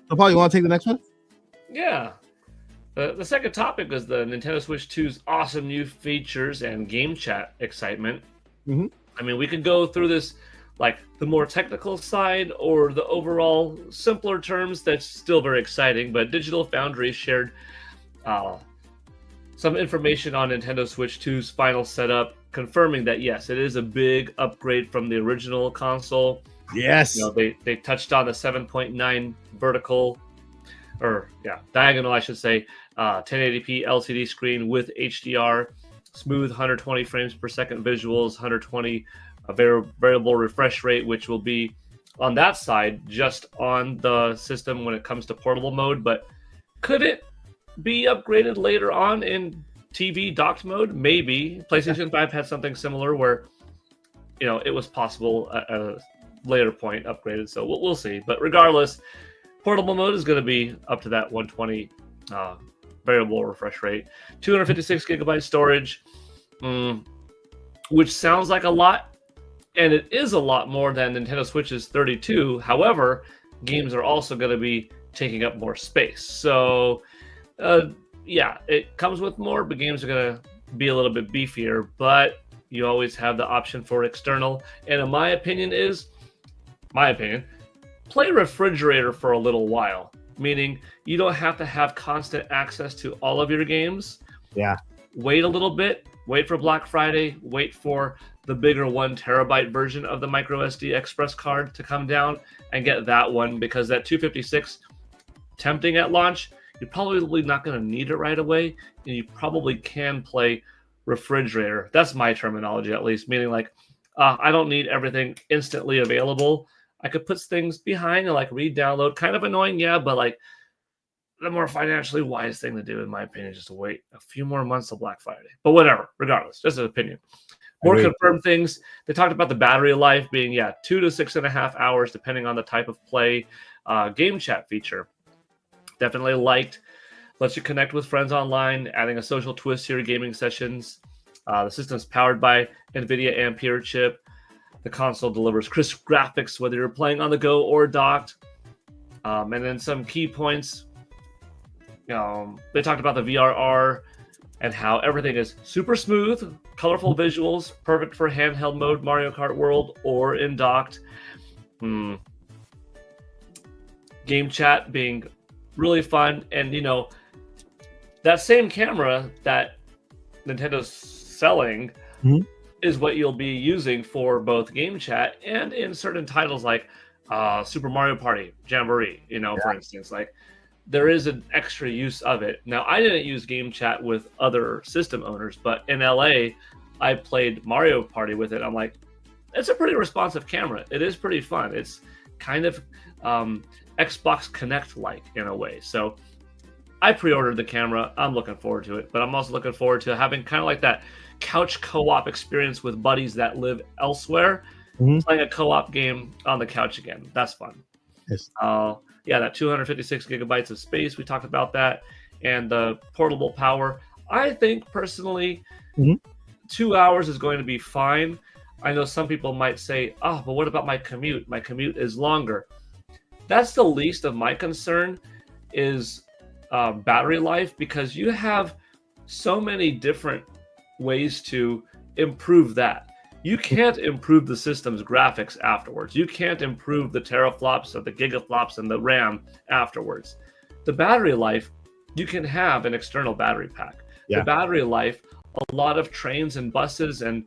Paul, you want to take the next one? Yeah. The second topic is the Nintendo Switch 2's awesome new features and game chat excitement. Mm-hmm. I mean, we could go through this like the more technical side or the overall simpler terms. That's still very exciting. But Digital Foundry shared some information on Nintendo Switch 2's final setup, confirming that yes, it is a big upgrade from the original console. Yes. They touched on the 7.9 diagonal, I should say, 1080p LCD screen with HDR, smooth 120 frames per second visuals, 120 variable refresh rate, which will be on that side just on the system when it comes to portable mode. But could it be upgraded later on in TV docked mode? Maybe. PlayStation 5 had something similar where it was possible at a later point upgraded, so we'll see. But regardless, portable mode is going to be up to that 120 variable refresh rate, 256 gigabyte storage, which sounds like a lot, and it is a lot more than Nintendo Switch's 32. However, games are also going to be taking up more space, so it comes with more, but games are going to be a little bit beefier. But you always have the option for external, and in my opinion, play refrigerator for a little while, meaning you don't have to have constant access to all of your games. Yeah. Wait a little bit, wait for Black Friday, wait for the bigger 1 terabyte version of the micro SD Express card to come down and get that one, because that 256 tempting at launch, you're probably not going to need it right away, and you probably can play refrigerator. That's my terminology, at least, meaning like I don't need everything instantly available. I could put things behind and like re-download. Kind of annoying, yeah, but like the more financially wise thing to do, in my opinion, is just to wait a few more months till Black Friday. But whatever, regardless, just an opinion. More confirmed things. They talked about the battery life being 2 to 6.5 hours, depending on the type of play. Game chat feature, definitely liked. Lets you connect with friends online, adding a social twist to your gaming sessions. The system's powered by NVIDIA Ampere chip. The console delivers crisp graphics, whether you're playing on the go or docked. And then some key points. They talked about the VRR and how everything is super smooth, colorful visuals, perfect for handheld mode, Mario Kart World, or in docked. Game chat being really fun. And, that same camera that Nintendo's selling is what you'll be using for both game chat and in certain titles like Super Mario Party, Jamboree, for instance. Like, there is an extra use of it. Now, I didn't use game chat with other system owners, but in LA, I played Mario Party with it. I'm like, it's a pretty responsive camera. It is pretty fun. It's kind of Xbox Connect-like in a way. So I pre-ordered the camera. I'm looking forward to it, but I'm also looking forward to having kind of like that couch co-op experience with buddies that live elsewhere, playing a co-op game on the couch again. That's fun. Yes. That 256 gigabytes of space, we talked about that, and the portable power. I think personally, 2 hours is going to be fine. I know some people might say, but what about my commute? My commute is longer. That's the least of my concern, is battery life, because you have so many different ways to improve that. You can't improve the system's graphics afterwards. You can't improve the teraflops or the gigaflops and the RAM afterwards. The battery life, you can have an external battery pack. The battery life, a lot of trains and buses and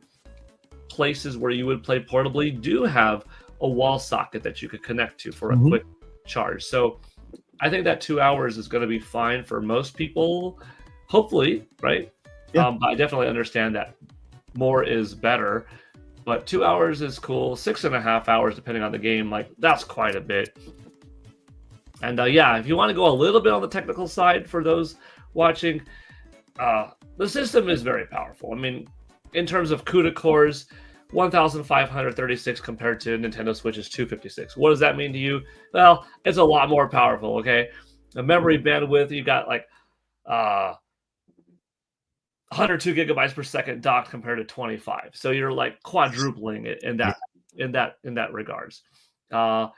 places where you would play portably do have a wall socket that you could connect to for a quick charge. So I think that 2 hours is going to be fine for most people, hopefully, right? But I definitely understand that more is better. But 2 hours is cool. 6.5 hours, depending on the game, like that's quite a bit. And if you want to go a little bit on the technical side for those watching, the system is very powerful. I mean, in terms of CUDA cores, 1,536 compared to Nintendo Switch's 256. What does that mean to you? Well, it's a lot more powerful, okay? The memory bandwidth, you got like 102 gigabytes per second docked compared to 25. So you're like quadrupling it in that regards. How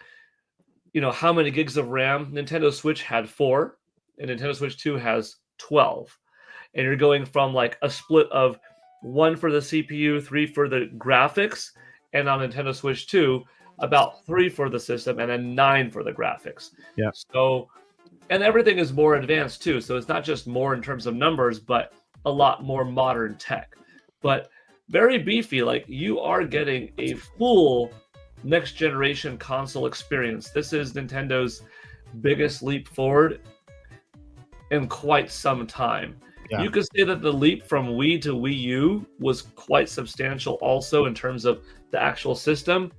many gigs of RAM? Nintendo Switch had 4, and Nintendo Switch 2 has 12. And you're going from like a split of 1 for the CPU, 3 for the graphics, and on Nintendo Switch 2, about 3 for the system, and then 9 for the graphics. Yeah. So, and everything is more advanced too. So it's not just more in terms of numbers, but a lot more modern tech. But very beefy. Like, you are getting a full next generation console experience. This is Nintendo's biggest leap forward in quite some time. You could say that the leap from Wii to Wii U was quite substantial also in terms of the actual system,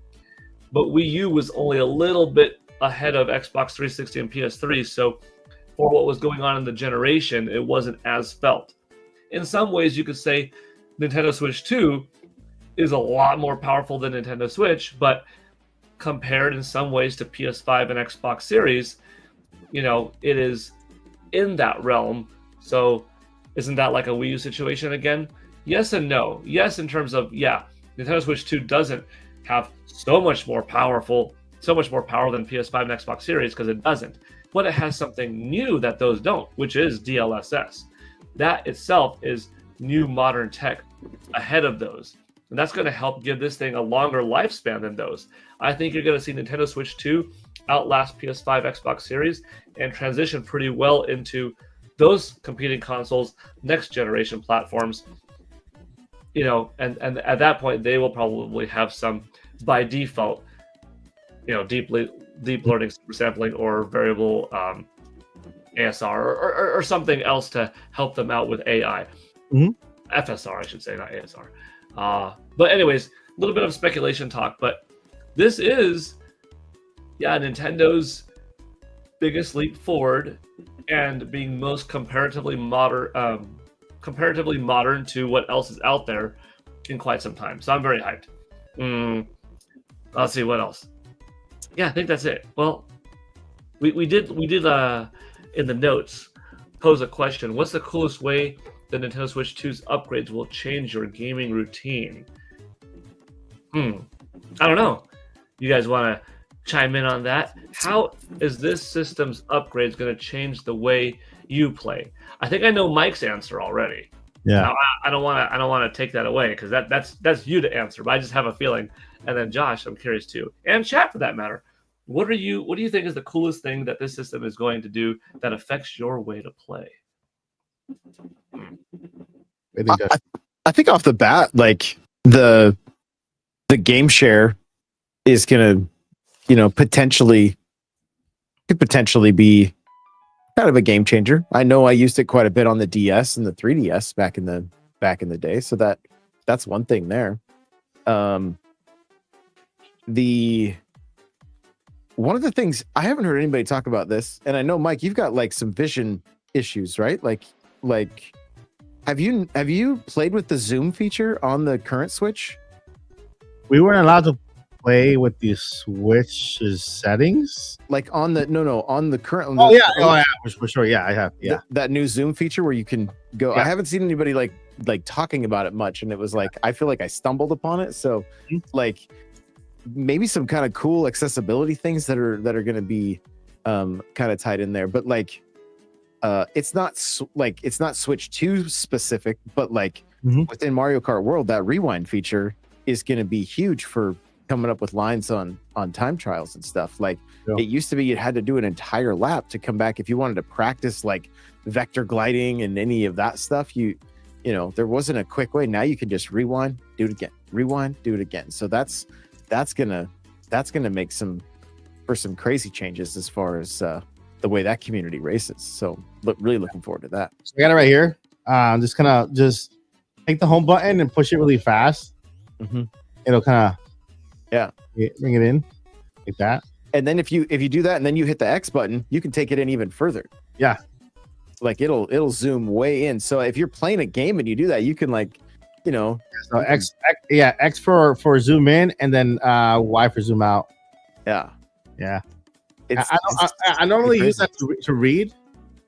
but Wii U was only a little bit ahead of Xbox 360 and PS3, so for what was going on in the generation, it wasn't as felt. In some ways, you could say Nintendo Switch 2 is a lot more powerful than Nintendo Switch, but compared in some ways to PS5 and Xbox Series, it is in that realm. So isn't that like a Wii U situation again? Yes and no. Yes, in terms of, Nintendo Switch 2 doesn't have so much more power than PS5 and Xbox Series, because it doesn't. But it has something new that those don't, which is DLSS. That itself is new modern tech ahead of those. And that's going to help give this thing a longer lifespan than those. I think you're going to see Nintendo Switch 2 outlast PS5, Xbox Series, and transition pretty well into those competing consoles, next generation platforms, and at that point they will probably have some, by default, deep learning, super sampling, or variable ASR or something else to help them out with AI. Mhm. FSR, I should say, not ASR. But anyways, a little bit of speculation talk, but this is, Nintendo's biggest leap forward and being most comparatively modern to what else is out there in quite some time. So I'm very hyped. Let's see what else. Yeah, I think that's it. Well, we did in the notes pose a question. What's the coolest way the Nintendo Switch 2's upgrades will change your gaming routine? I don't know. You guys want to chime in on that? How is this system's upgrades going to change the way you play? I think I know Mike's answer already. Yeah. Now, I don't want to take that away because that's you to answer, but I just have a feeling. And then Josh, I'm curious too, and chat for that matter. What do you think is the coolest thing that this system is going to do that affects your way to play? I think off the bat, like the game share is gonna, could potentially be kind of a game changer. I know I used it quite a bit on the DS and the 3DS back in the day, so that's one thing there. One of the things I haven't heard anybody talk about this, and I know Mike, you've got like some vision issues, right? Like have you played with the zoom feature on the current Switch? We weren't allowed to play with the Switch's settings. Like on the current. For sure. Yeah, I have. Yeah, that new zoom feature where you can go. Yeah. I haven't seen anybody like talking about it much, and it was like I feel like I stumbled upon it. So like maybe some kind of cool accessibility things that are going to be kind of tied in there, but like it's not Switch 2 specific, but like within Mario Kart World, that rewind feature is going to be huge for coming up with lines on time trials and stuff. Like it used to be you had to do an entire lap to come back if you wanted to practice like vector gliding and any of that stuff. You know there wasn't a quick way. Now you can just rewind, do it again, rewind, do it again. So that's gonna make some crazy changes as far as the way that community races. So really looking forward to that. So I got it right here. I'm just gonna take the home button and push it really fast. It'll kind of bring it in like that. And then if you do that and then you hit the X button, you can take it in even further. Yeah, like it'll zoom way in. So if you're playing a game and you do that, you can so X for zoom in and then Y for zoom out. Yeah. I normally use that to read,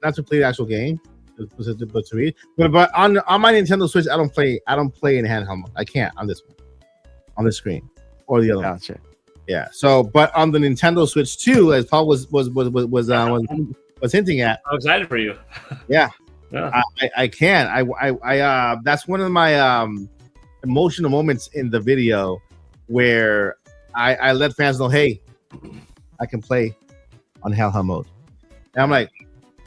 not to play the actual game, but to read. But on my Nintendo Switch, I don't play in handheld mode. I can't on this one, on the screen or the other one. Yeah. So, but on the Nintendo Switch 2, as Paul was hinting at, I'm excited for you. Yeah. I can. I that's one of my emotional moments in the video where I let fans know, hey, I can play on handheld mode. And I'm like,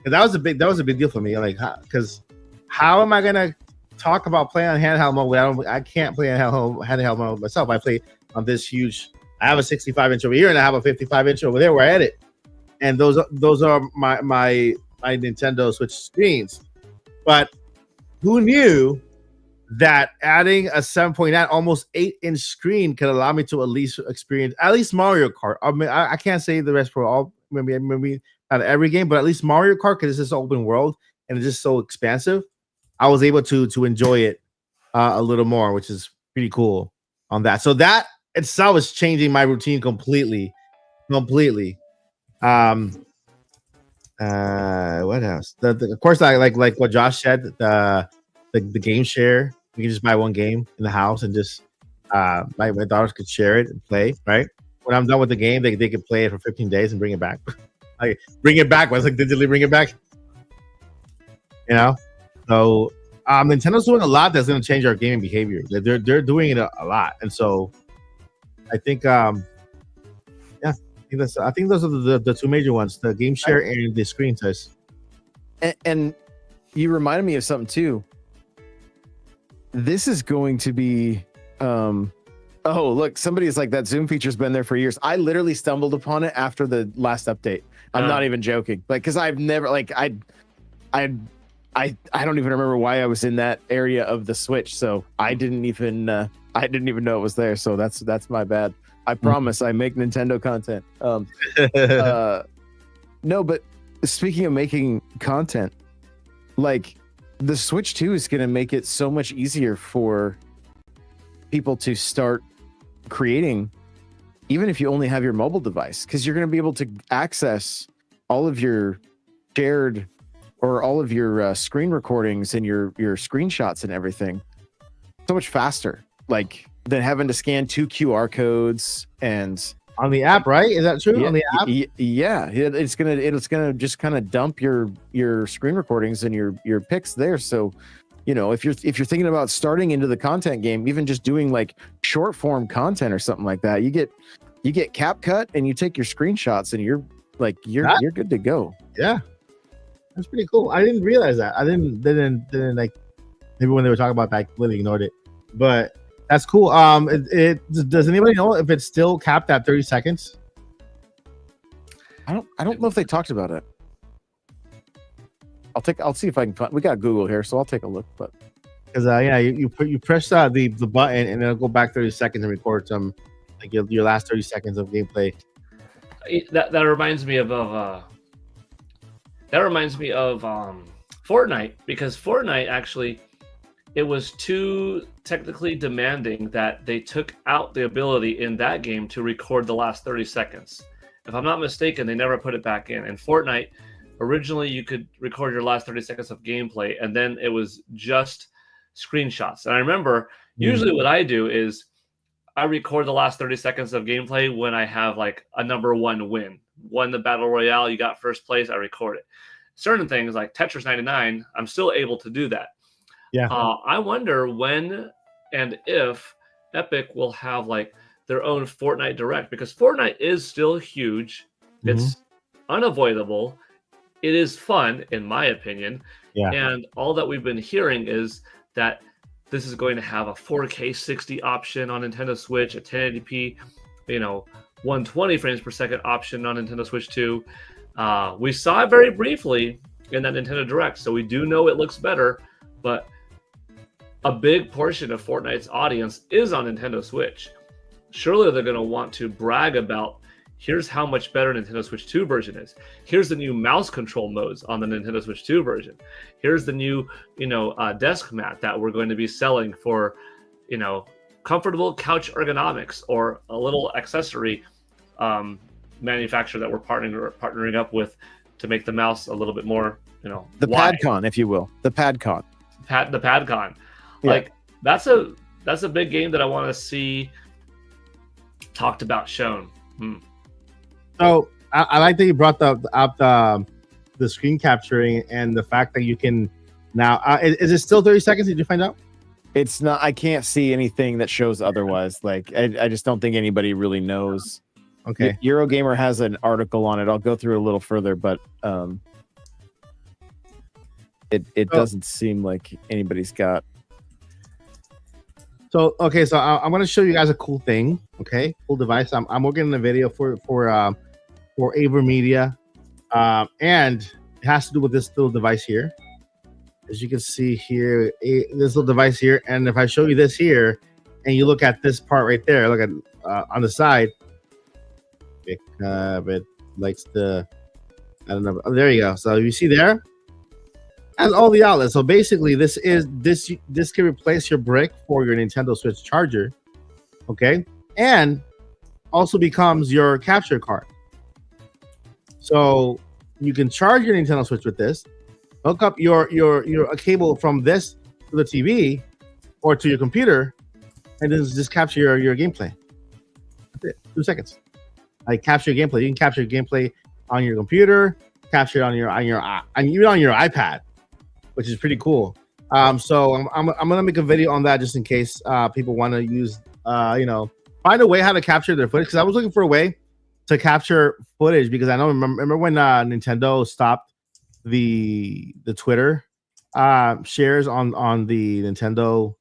that was a big deal for me. Like, because how am I gonna talk about playing on handheld mode when I can't play on handheld mode myself? I play on this huge. I have a 65-inch over here and I have a 55-inch over there where I edit, and those are my Nintendo Switch screens. But who knew that adding a 7.9 almost 8-inch screen could allow me to at least experience Mario Kart. I mean, I can't say the rest for all, maybe not every game, but at least Mario Kart, because it's just open world and it's just so expansive. I was able to enjoy it a little more, which is pretty cool on that. So that itself is changing my routine completely. What else? Of course, I like what Josh said. The game share. You can just buy one game in the house and just my daughters could share it and play. Right when I'm done with the game, they could play it for 15 days and bring it back. Like bring it back. Was like digitally bring it back. So Nintendo's doing a lot that's going to change our gaming behavior. They're doing it a lot, and so I think I think those are the two major ones: the game share and the screen size. And you reminded me of something too. This is going to be a Oh, look, somebody's like that Zoom feature's been there for years. I literally stumbled upon it after the last update. I'm not even joking. Like, because I've never like I don't even remember why I was in that area of the Switch. So I didn't even know it was there. So that's my bad. I promise I make Nintendo content. No, but speaking of making content, like the Switch 2 is going to make it so much easier for people to start creating, even if you only have your mobile device, because you're going to be able to access all of your shared or all of your screen recordings and your screenshots and everything so much faster, like than having to scan 2 QR codes and on the app, right? Is that true? yeah, On the app? yeah, it's gonna just kind of dump your screen recordings and your pics there. So, you know, if you're thinking about starting into the content game, even just doing like short form content or something like that, you get CapCut and you take your screenshots and you're good to go. Yeah, that's pretty cool. I didn't realize that. I didn't like, maybe when they were talking about that, I completely ignored it. But that's cool. Does anybody know if it's still capped at 30 seconds? I don't know if they talked about it. I'll see if I can find. We got Google here, so I'll take a look. But Because you press the button and it'll go back 30 seconds and record some like your last 30 seconds of gameplay. That reminds me of Fortnite, because Fortnite actually, it was too technically demanding that they took out the ability in that game to record the last 30 seconds. If I'm not mistaken, they never put it back in. In Fortnite, originally you could record your last 30 seconds of gameplay, and then it was just screenshots. And I remember usually what I do is I record the last 30 seconds of gameplay when I have like a number 1 win. Won the Battle Royale, you got first place, I record it. Certain things like Tetris 99, I'm still able to do that. Yeah. I wonder when and if Epic will have like their own Fortnite Direct, because Fortnite is still huge. It's unavoidable. It is fun, in my opinion. Yeah. And all that we've been hearing is that this is going to have a 4K 60 option on Nintendo Switch, a 1080p, 120 frames per second option on Nintendo Switch 2. We saw it very briefly in that Nintendo Direct, so we do know it looks better, but a big portion of Fortnite's audience is on Nintendo Switch. Surely they're going to want to brag about, here's how much better Nintendo Switch 2 version is. Here's the new mouse control modes on the Nintendo Switch 2 version. Here's the new, desk mat that we're going to be selling for, comfortable couch ergonomics, or a little accessory manufacturer that we're partnering up with to make the mouse a little bit more, the wide. PadCon, if you will, the PadCon. The PadCon. Yeah. Like that's a big game that I want to see talked about, shown. So I like that you brought up the screen capturing and the fact that you can now. Is it still 30 seconds? Did you find out? It's not. I can't see anything that shows otherwise. Like I just don't think anybody really knows. Okay. Eurogamer has an article on it. I'll go through a little further, but it doesn't seem like anybody's got. So I'm going to show you guys a cool thing. Okay, cool device. I'm working on a video for AverMedia, and it has to do with this little device here. As you can see here, this little device here, and if I show you this here, and you look at this part right there, look at on the side, it likes the, I don't know. Oh, there you go. So you see there, and all the outlets. So basically, this can replace your brick for your Nintendo Switch charger, okay, and also becomes your capture card. So you can charge your Nintendo Switch with this. Hook up your a cable from this to the TV or to your computer, and then just capture your gameplay. That's it. 2 seconds. Like capture your gameplay. You can capture your gameplay on your computer, capture it on your even on your iPad, which is pretty cool. So I'm gonna make a video on that just in case people want to use find a way how to capture their footage, because I was looking for a way to capture footage, because I know remember when Nintendo stopped the Twitter shares on the Nintendo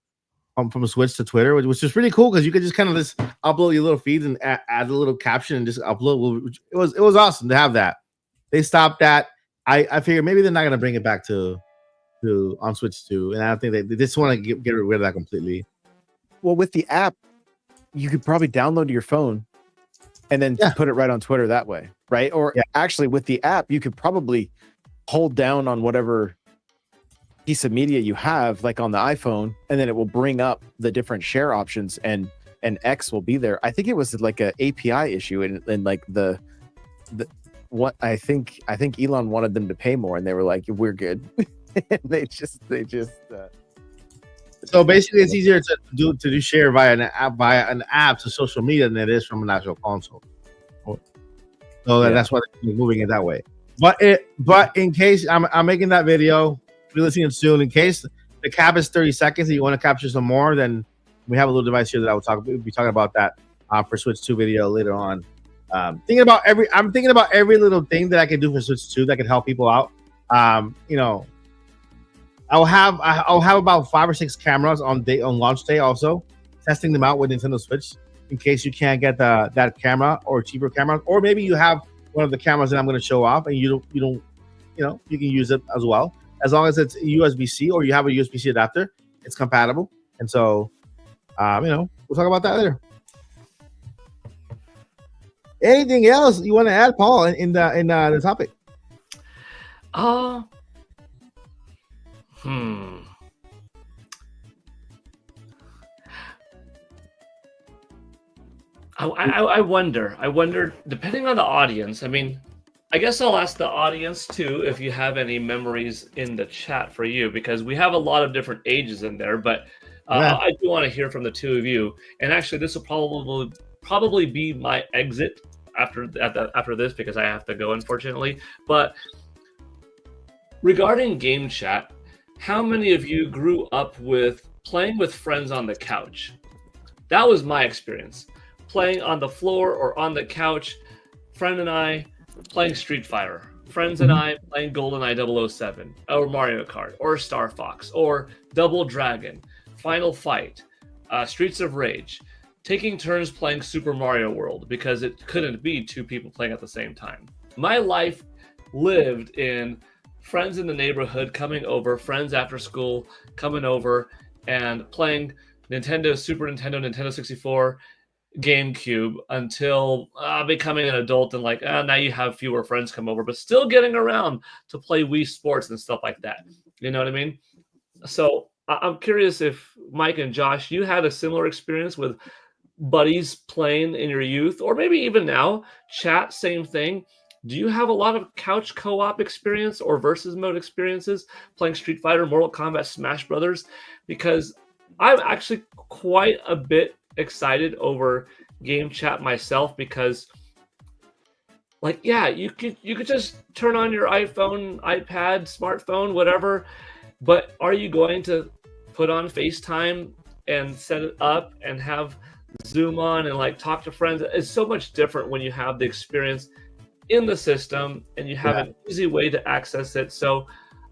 from Switch to Twitter, which is really cool because you could just kind of just upload your little feeds and add a little caption and just upload. It was awesome to have that. They stopped that. I figured maybe they're not gonna bring it back to on Switch 2, and I don't think they just want to get rid of that completely. Well, with the app, you could probably download to your phone and then put it right on Twitter that way, right? Or actually, with the app, you could probably hold down on whatever piece of media you have, like on the iPhone, and then it will bring up the different share options, and X will be there. I think it was like a API issue, and like the what I think Elon wanted them to pay more, and they were like, "We're good." they just. So basically, it's easier to do share via an app to social media than it is from an actual console. So that's why they're moving it that way. But in case I'm making that video, we're listening soon. In case the cap is 30 seconds and you want to capture some more, then we have a little device here that we'll be talking about that for Switch 2 video later on. I'm thinking about every little thing that I can do for Switch 2 that could help people out. I'll have about 5 or 6 cameras on launch day, also testing them out with Nintendo Switch in case you can't get that camera or cheaper camera, or maybe you have one of the cameras that I'm going to show off and you can use it as well, as long as it's USB-C or you have a USB-C adapter. It's compatible, and so we'll talk about that later. Anything else you want to add, Paul, in the topic? I wonder, depending on the audience. I mean, I guess I'll ask the audience too if you have any memories in the chat for you, because we have a lot of different ages in there. But I do want to hear from the two of you. And actually, this will probably be my exit after this, because I have to go, unfortunately. But regarding game chat, how many of you grew up with playing with friends on the couch? That was my experience. Playing on the floor or on the couch, friend and I playing Street Fighter, friends and I playing GoldenEye 007, or Mario Kart, or Star Fox, or Double Dragon, Final Fight, Streets of Rage, taking turns playing Super Mario World, because it couldn't be 2 people playing at the same time. My life lived in friends in the neighborhood coming over, friends after school coming over and playing Nintendo, Super Nintendo, Nintendo 64, GameCube, until becoming an adult and now you have fewer friends come over, but still getting around to play Wii Sports and stuff like that. You know what I mean? So I'm curious if Mike and Josh, you had a similar experience with buddies playing in your youth, or maybe even now. Chat, same thing. Do you have a lot of couch co-op experience or versus mode experiences playing Street Fighter, Mortal Kombat, Smash Brothers? Because I'm actually quite a bit excited over game chat myself, because you could just turn on your iPhone, iPad, smartphone, whatever, but are you going to put on FaceTime and set it up and have Zoom on and talk to friends? It's so much different when you have the experience in the system and you have an easy way to access it. So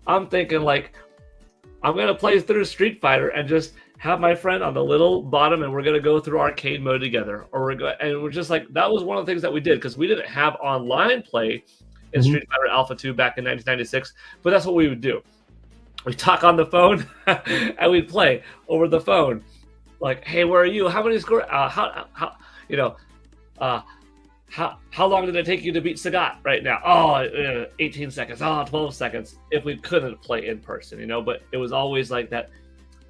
I'm thinking I'm going to play through Street Fighter and just have my friend on the little bottom, and we're going to go through arcade mode together, or we're just that was one of the things that we did, because we didn't have online play in Street Fighter Alpha 2 back in 1996, but that's what we would do. We talk on the phone and we'd play over the phone. Hey, where are you? How many score? How long did it take you to beat Sagat right now? 18 seconds. 12 seconds. If we couldn't play in person, but it was always like that.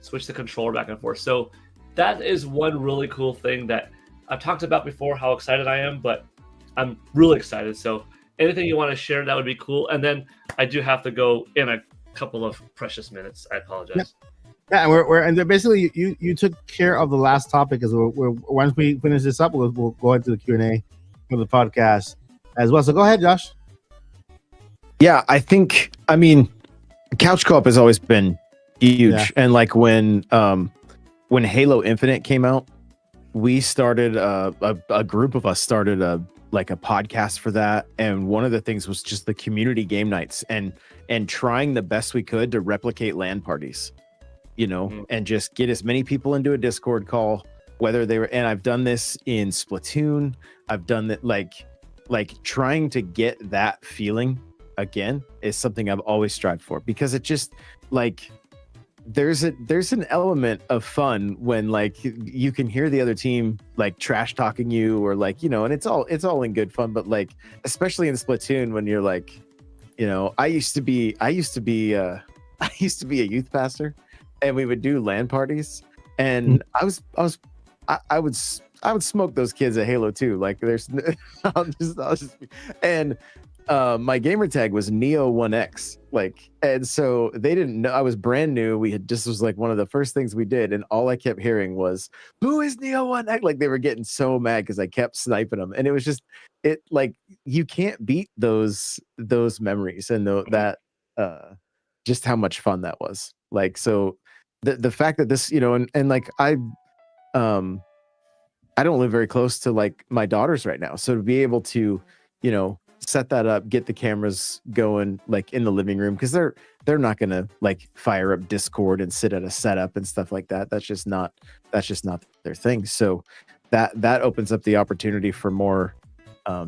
Switch the controller back and forth. So that is one really cool thing that I've talked about before, how excited I am, but I'm really excited. So anything you want to share, that would be cool. And then I do have to go in a couple of precious minutes. I apologize. Yeah, and basically you took care of the last topic, because we're once we finish this up, we'll go into the Q&A for the podcast as well. So go ahead, Josh. Yeah, I mean, couch co-op has always been huge, and when Halo Infinite came out, we started a group of us started a podcast for that, and one of the things was just the community game nights and trying the best we could to replicate LAN parties. and just get as many people into a Discord call, whether they were, and I've done this in Splatoon. I've done that, like trying to get that feeling again is something I've always strived for, because it just like, there's an element of fun when like you can hear the other team like trash talking you, or like, and it's all in good fun, but like, especially in Splatoon when you're like, I used to be a youth pastor, and we would do LAN parties, and I would smoke those kids at Halo 2. Like there's and my gamer tag was Neo1X, like, and so they didn't know I was brand new. This was like one of the first things we did, and all I kept hearing was, "Who is Neo1X?" Like they were getting so mad because I kept sniping them, and it was just like you can't beat those memories and that just how much fun that was. Like, so the fact that this, and like I don't live very close to like my daughters right now, so to be able to set that up, get the cameras going like in the living room, because they're not gonna like fire up Discord and sit at a setup and stuff like that. That's just not their thing. So that opens up the opportunity for more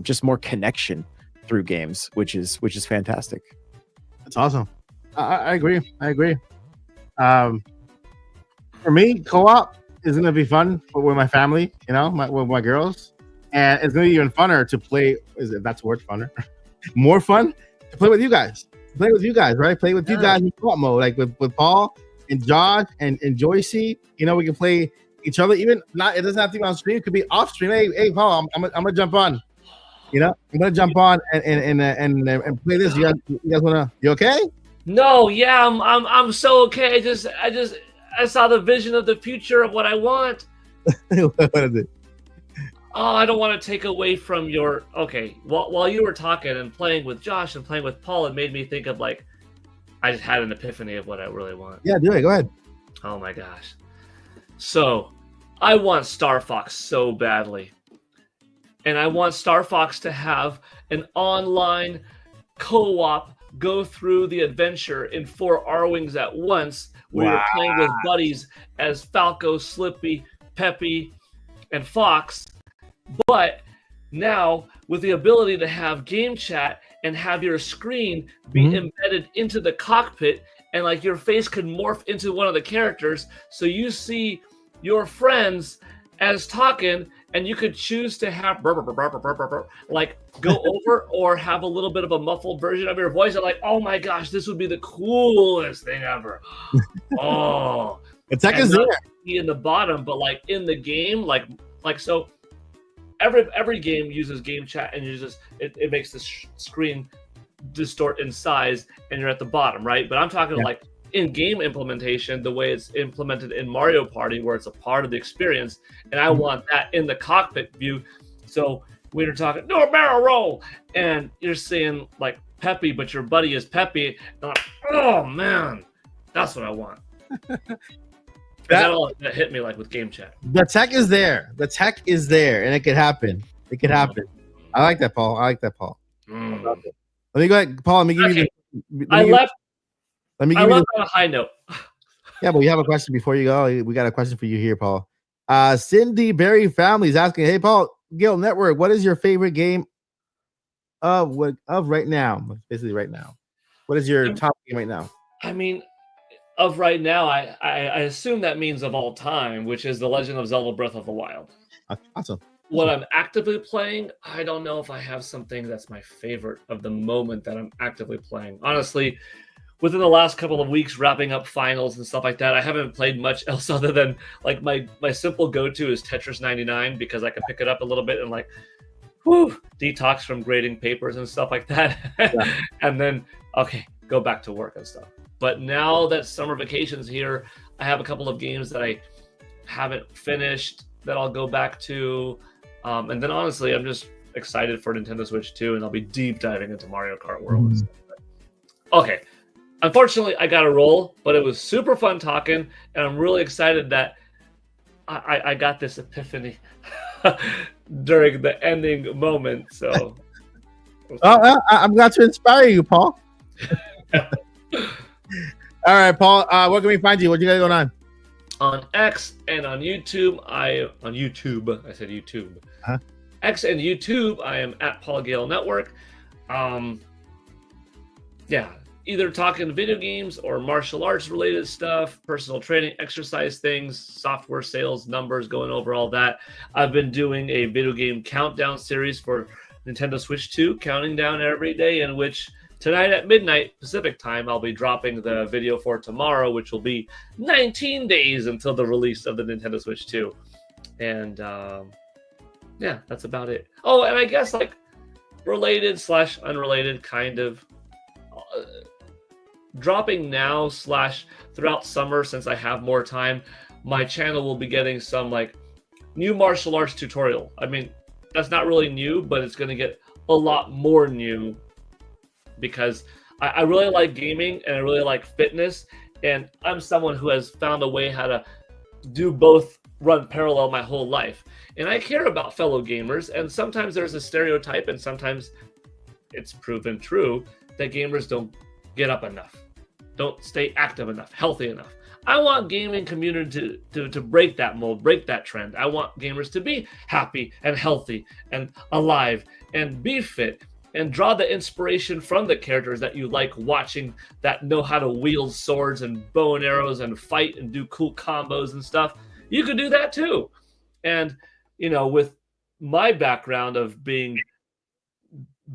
just more connection through games, which is fantastic. That's awesome. I agree. For me, co-op is gonna be fun with my family, with my girls. And it's gonna be even funner to play. That's word funner? More fun to play with you guys. Play with you guys, right? Play with you guys in co-op mode, like with Paul and Josh and Joycey. We can play each other. Even not, it doesn't have to be on stream. It could be off stream. Hey, Paul, I'm gonna jump on. I'm gonna jump on and play this. You guys wanna? You okay? No, yeah, I'm so okay. I saw the vision of the future of what I want. What is it? Oh, I don't want to take away from your... Okay, while you were talking and playing with Josh and playing with Paul, it made me think of like... I just had an epiphany of what I really want. Yeah, do it. Go ahead. Oh my gosh. So, I want Star Fox so badly. And I want Star Fox to have an online co-op go through the adventure in 4 Arwings at once, where you're playing with buddies as Falco, Slippy, Peppy, and Fox. But now, with the ability to have game chat and have your screen be embedded into the cockpit, and like your face could morph into one of the characters, so you see your friends as talking, and you could choose to have like go over or have a little bit of a muffled version of your voice. And like, oh my gosh, this would be the coolest thing ever. Oh, the tech is there. In the bottom, but like in the game, like so. Every game uses game chat and it makes the screen distort in size, and you're at the bottom, right? But I'm talking like in-game implementation, the way it's implemented in Mario Party, where it's a part of the experience, and I want that in the cockpit view. So when you're talking, no barrel roll, and you're saying like Peppy, but your buddy is Peppy, and I'm like, oh man, that's what I want. That hit me like with game chat. The tech is there. The tech is there, and it could happen. It could happen. I like that, Paul. Let me go ahead, Paul. Let me give you. I left on a high note. Yeah, but we have a question before you go. We got a question for you here, Paul. Cindy Berry Family is asking, "Hey, Paul, Guild Network, what is your favorite game of right now? Basically, right now, what is your top game right now?" I mean, of right now, I assume that means of all time, which is The Legend of Zelda: Breath of the Wild. Awesome. What I'm actively playing, I don't know if I have something that's my favorite of the moment that I'm actively playing. Honestly, within the last couple of weeks, wrapping up finals and stuff like that, I haven't played much else other than like my simple go-to is Tetris 99, because I can pick it up a little bit and like, detox from grading papers and stuff like that. Yeah. And then, okay, go back to work and stuff. But now that summer vacation's here, I have a couple of games that I haven't finished that I'll go back to. And then honestly, I'm just excited for Nintendo Switch 2, and I'll be deep diving into Mario Kart World. And stuff. Okay. Unfortunately, I got to roll, but it was super fun talking, and I'm really excited that I got this epiphany during the ending moment. So, I'm glad to inspire you, Paul. All right, Paul. Where can we find you? What you got going on? On X and on YouTube. I said YouTube. Huh? X and YouTube. I am at Paul Gale Network. Yeah, either talking video games or martial arts related stuff, personal training, exercise things, software sales, numbers, going over all that. I've been doing a video game countdown series for Nintendo Switch 2, counting down every day, in which tonight at midnight Pacific time, I'll be dropping the video for tomorrow, which will be 19 days until the release of the Nintendo Switch 2. And yeah, that's about it. Oh, and I guess like related / unrelated kind of dropping now / throughout summer, since I have more time, my channel will be getting some like new martial arts tutorial. I mean, that's not really new, but it's going to get a lot more new because I really like gaming and I really like fitness, and I'm someone who has found a way how to do both, run parallel my whole life. And I care about fellow gamers, and sometimes there's a stereotype, and sometimes it's proven true that gamers don't get up enough, don't stay active enough, healthy enough. I want gaming community to break that mold, break that trend. I want gamers to be happy and healthy and alive and be fit and draw the inspiration from the characters that you like watching, that know how to wield swords and bow and arrows and fight and do cool combos and stuff. You could do that too. And, you know, with my background of being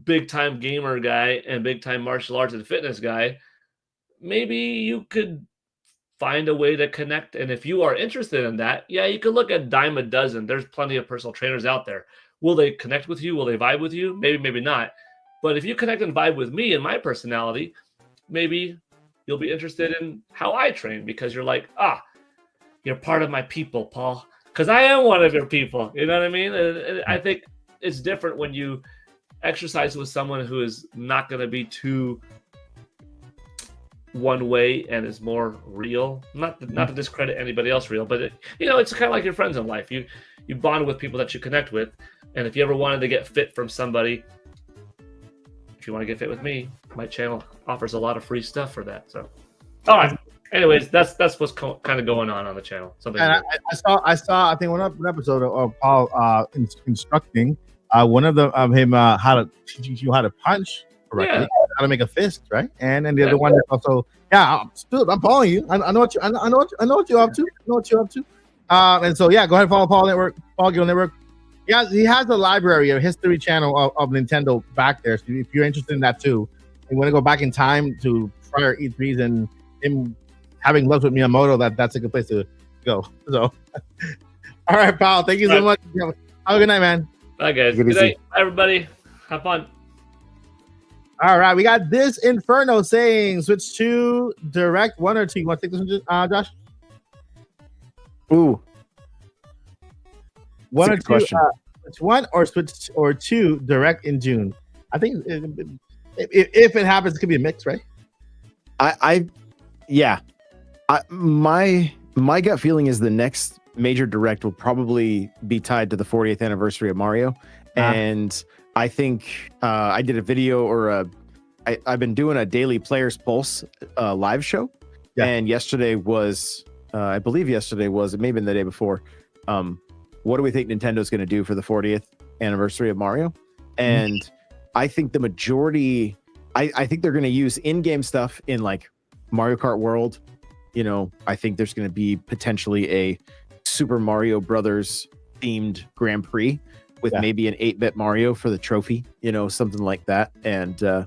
big time gamer guy and big time martial arts and fitness guy, maybe you could find a way to connect. And if you are interested in that, yeah, you could look at dime a dozen. There's plenty of personal trainers out there. Will they connect with you? Will they vibe with you? Maybe, maybe not. But if you connect and vibe with me and my personality, maybe you'll be interested in how I train, because you're like, you're part of my people, Paul. Because I am one of your people. You know what I mean? And I think it's different when you exercise with someone who is not going to be too one way and is more real. Not to discredit anybody else real, but it's kind of like your friends in life. You bond with people that you connect with, and if you ever wanted to get fit from somebody, if you want to get fit with me, my channel offers a lot of free stuff for that. So, all right. Anyways, that's what's kind of going on the channel. Something. And I saw I think one episode of Paul instructing one of him how to teach you how to punch correctly, how to make a fist, right? And then the other one is also, I'm following you. I know what you're up to. And so go ahead, follow Paul Gale Network. He has a library, a history channel of Nintendo back there. So if you're interested in that too, you want to go back in time to prior E3s and him having lunch with Miyamoto, that's a good place to go. So, all right, pal. Thank you so much. Have a good night, man. Bye, guys. Good night, everybody. Have fun. All right, we got this Inferno saying Switch 2 Direct 1 or 2. You want to take this one, Josh? Ooh. 1 or 2. Question. Switch 1 or Switch or 2 Direct in June. I think if it happens, it could be a mix, right? My gut feeling is the next major Direct will probably be tied to the 40th anniversary of Mario. And I think I did a video I've been doing a daily Players Pulse live show. Yeah. And yesterday was, I believe yesterday was, it may have been the day before. What do we think Nintendo's going to do for the 40th anniversary of Mario? And I think the majority, I think they're going to use in-game stuff in like Mario Kart World. I think there's going to be potentially a Super Mario Brothers themed Grand Prix with maybe an 8-bit Mario for the trophy, something like that. And so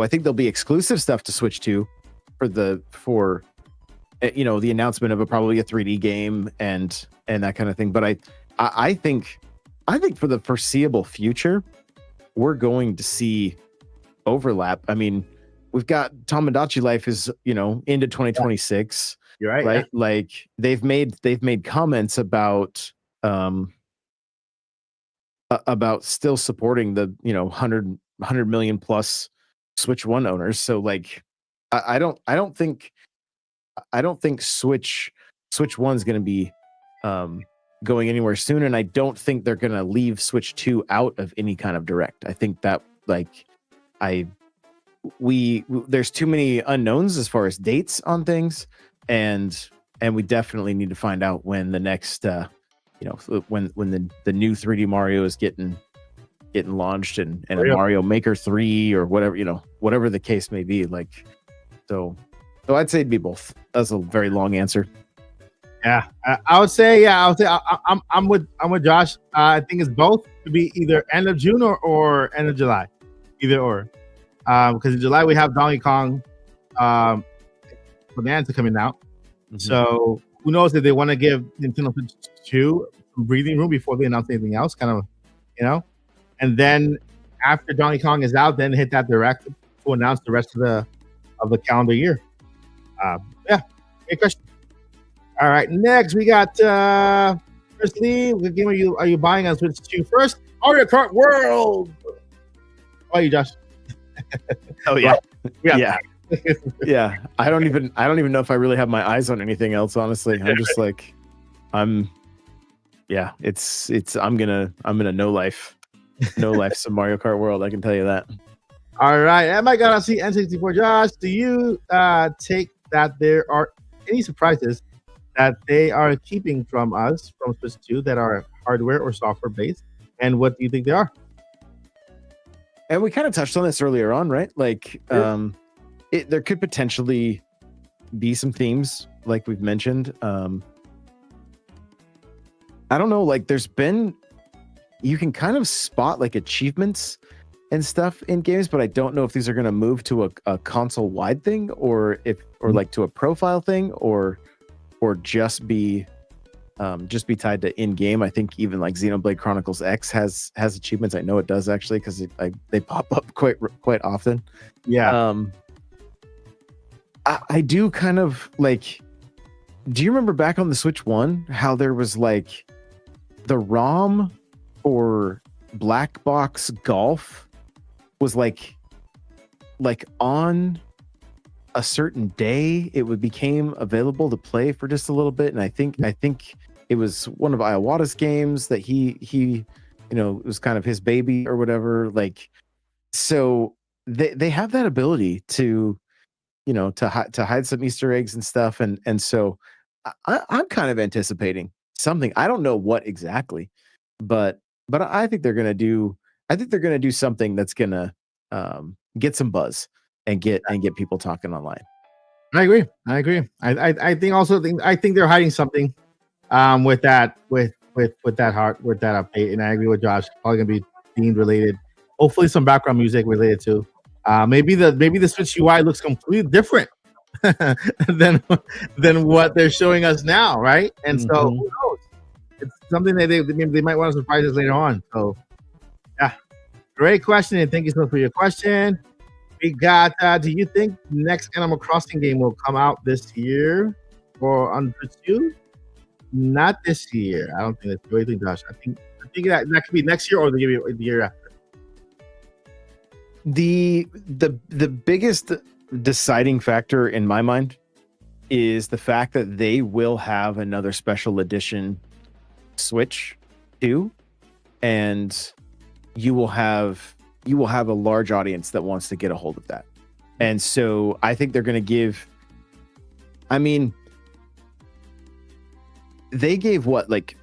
I think there'll be exclusive stuff to Switch 2 for the announcement of probably a 3D game and that kind of thing. But I think for the foreseeable future, we're going to see overlap. I mean, we've got Tomodachi Life is, into 2026. You're right. Right. Yeah. Like they've made comments about still supporting the, 100 million plus Switch 1 owners. So like, I don't think Switch 1 is going to be going anywhere soon. And I don't think they're going to leave Switch 2 out of any kind of Direct. I think that there's too many unknowns as far as dates on things, and we definitely need to find out when the next when the new 3D Mario is getting launched, and a Mario Maker 3 or whatever the case may be. Like, so I'd say it'd be both. That's a very long answer. Yeah, I would say I'm with Josh. I think it's both. It could be either end of June or end of July, either or. Because in July we have Donkey Kong Bonanza coming out. Mm-hmm. So who knows if they want to give Nintendo Switch 2 some breathing room before they announce anything else, kind of, And then after Donkey Kong is out, then hit that direct to announce the rest of the calendar year. Yeah, great question. All right, next we got firstly, what game are you buying on Switch 2 first? Mario Kart World. How are you, Josh? Oh yeah. Yeah. I don't even know if I really have my eyes on anything else, honestly. I'm just like, I'm gonna no life some Mario Kart World, I can tell you that. All right, am I gonna see N64? Josh, do you take that there are any surprises that they are keeping from us from Switch 2 that are hardware or software based, and what do you think they are? And we kind of touched on this earlier on, right? Like, there could potentially be some themes, like we've mentioned. I don't know, like you can kind of spot like achievements and stuff in games, but I don't know if these are going to move to a console wide thing, or like to a profile thing, or just be tied to in game. I think even like Xenoblade Chronicles X has achievements. I know it does actually, because they pop up quite often. Yeah. I do kind of like. Do you remember back on the Switch 1 how there was like the ROM or Black Box Golf was like on a certain day it became available to play for just a little bit, and I think it was one of Iwata's games that he it was kind of his baby or whatever. Like, so they have that ability to to hide some Easter eggs and stuff, and so I'm kind of anticipating something. I don't know what exactly, but I think they're gonna do something that's gonna get some buzz and get people talking online. I agree. I think they're hiding something with that update, and I agree with Josh. Probably gonna be themed related. Hopefully, some background music related to. Maybe the Switch UI looks completely different than what they're showing us now, right? And so who knows? It's something that they might want to surprise us later on. So, yeah, great question, and thank you so much for your question. We got. Do you think next Animal Crossing game will come out this year or on Switch 2? Not this year. I don't think that's. What do you think, Josh? I think that could be next year or the year after. The biggest deciding factor in my mind is the fact that they will have another special edition Switch 2, and you will have a large audience that wants to get a hold of that. And so I think they're going to give, I mean, they gave like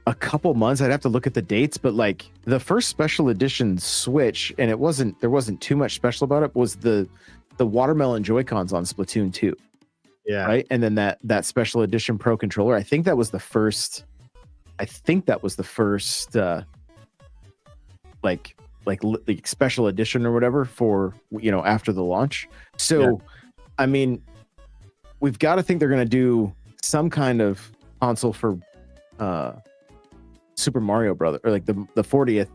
a couple months. I'd have to look at the dates, but like the first special edition Switch, and there wasn't too much special about it, was the watermelon Joy-Cons on Splatoon 2. Yeah. Right. And then that special edition Pro controller, I think that was the first like special edition or whatever for, after the launch. So, yeah. I mean, we've got to think they're going to do some kind of console for Super Mario Brothers, or like the 40th,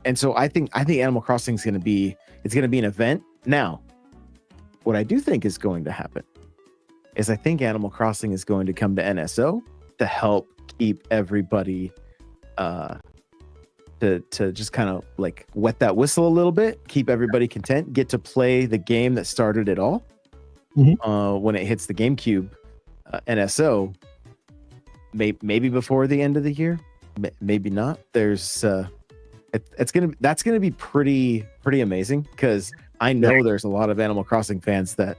and so I think Animal Crossing is going to be an event. Now, what I do think is going to happen is I think Animal Crossing is going to come to NSO to help keep everybody to just kind of like wet that whistle a little bit, keep everybody content, get to play the game that started it all. When it hits the GameCube NSO, maybe before the end of the year, maybe not. There's that's gonna be pretty amazing, because I know there's a lot of Animal Crossing fans that,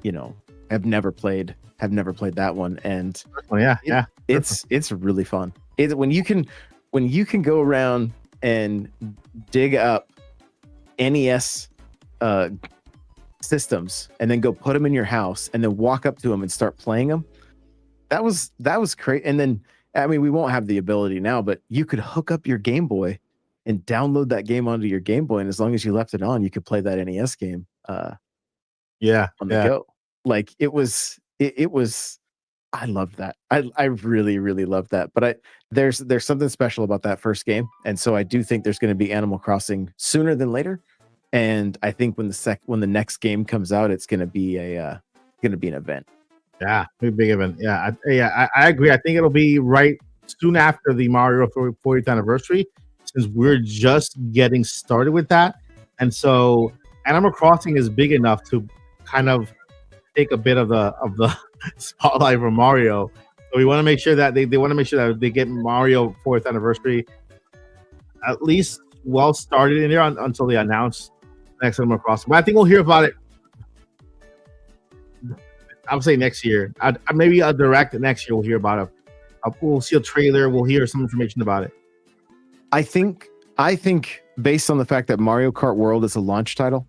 you know, have never played that one, and Oh, yeah. it's really fun. When you can go around and dig up NES systems and then go put them in your house and then walk up to them and start playing them. That was great. And then, I mean, we won't have the ability now, but you could hook up your Game Boy and download that game onto your Game Boy, and as long as you left it on, you could play that NES game Yeah. on the go. Like it was I loved that. I really loved that. But there's something special about that first game, and so I do think there's going to be Animal Crossing sooner than later. And I think when the next game comes out, it's going to be an event. Yeah, big event. Yeah, I agree. I think it'll be right soon after the Mario 40th anniversary, since we're just getting started with that. And so Animal Crossing is big enough to kind of take a bit of the spotlight from Mario. So we want to make sure that they want to make sure that they get Mario 4th anniversary at least well started in there until they announce next Animal Crossing. But I think we'll hear about it. I would say next year. Maybe a direct next year. We'll hear about it. We'll see a trailer. We'll hear some information about it. I think based on the fact that Mario Kart World is a launch title,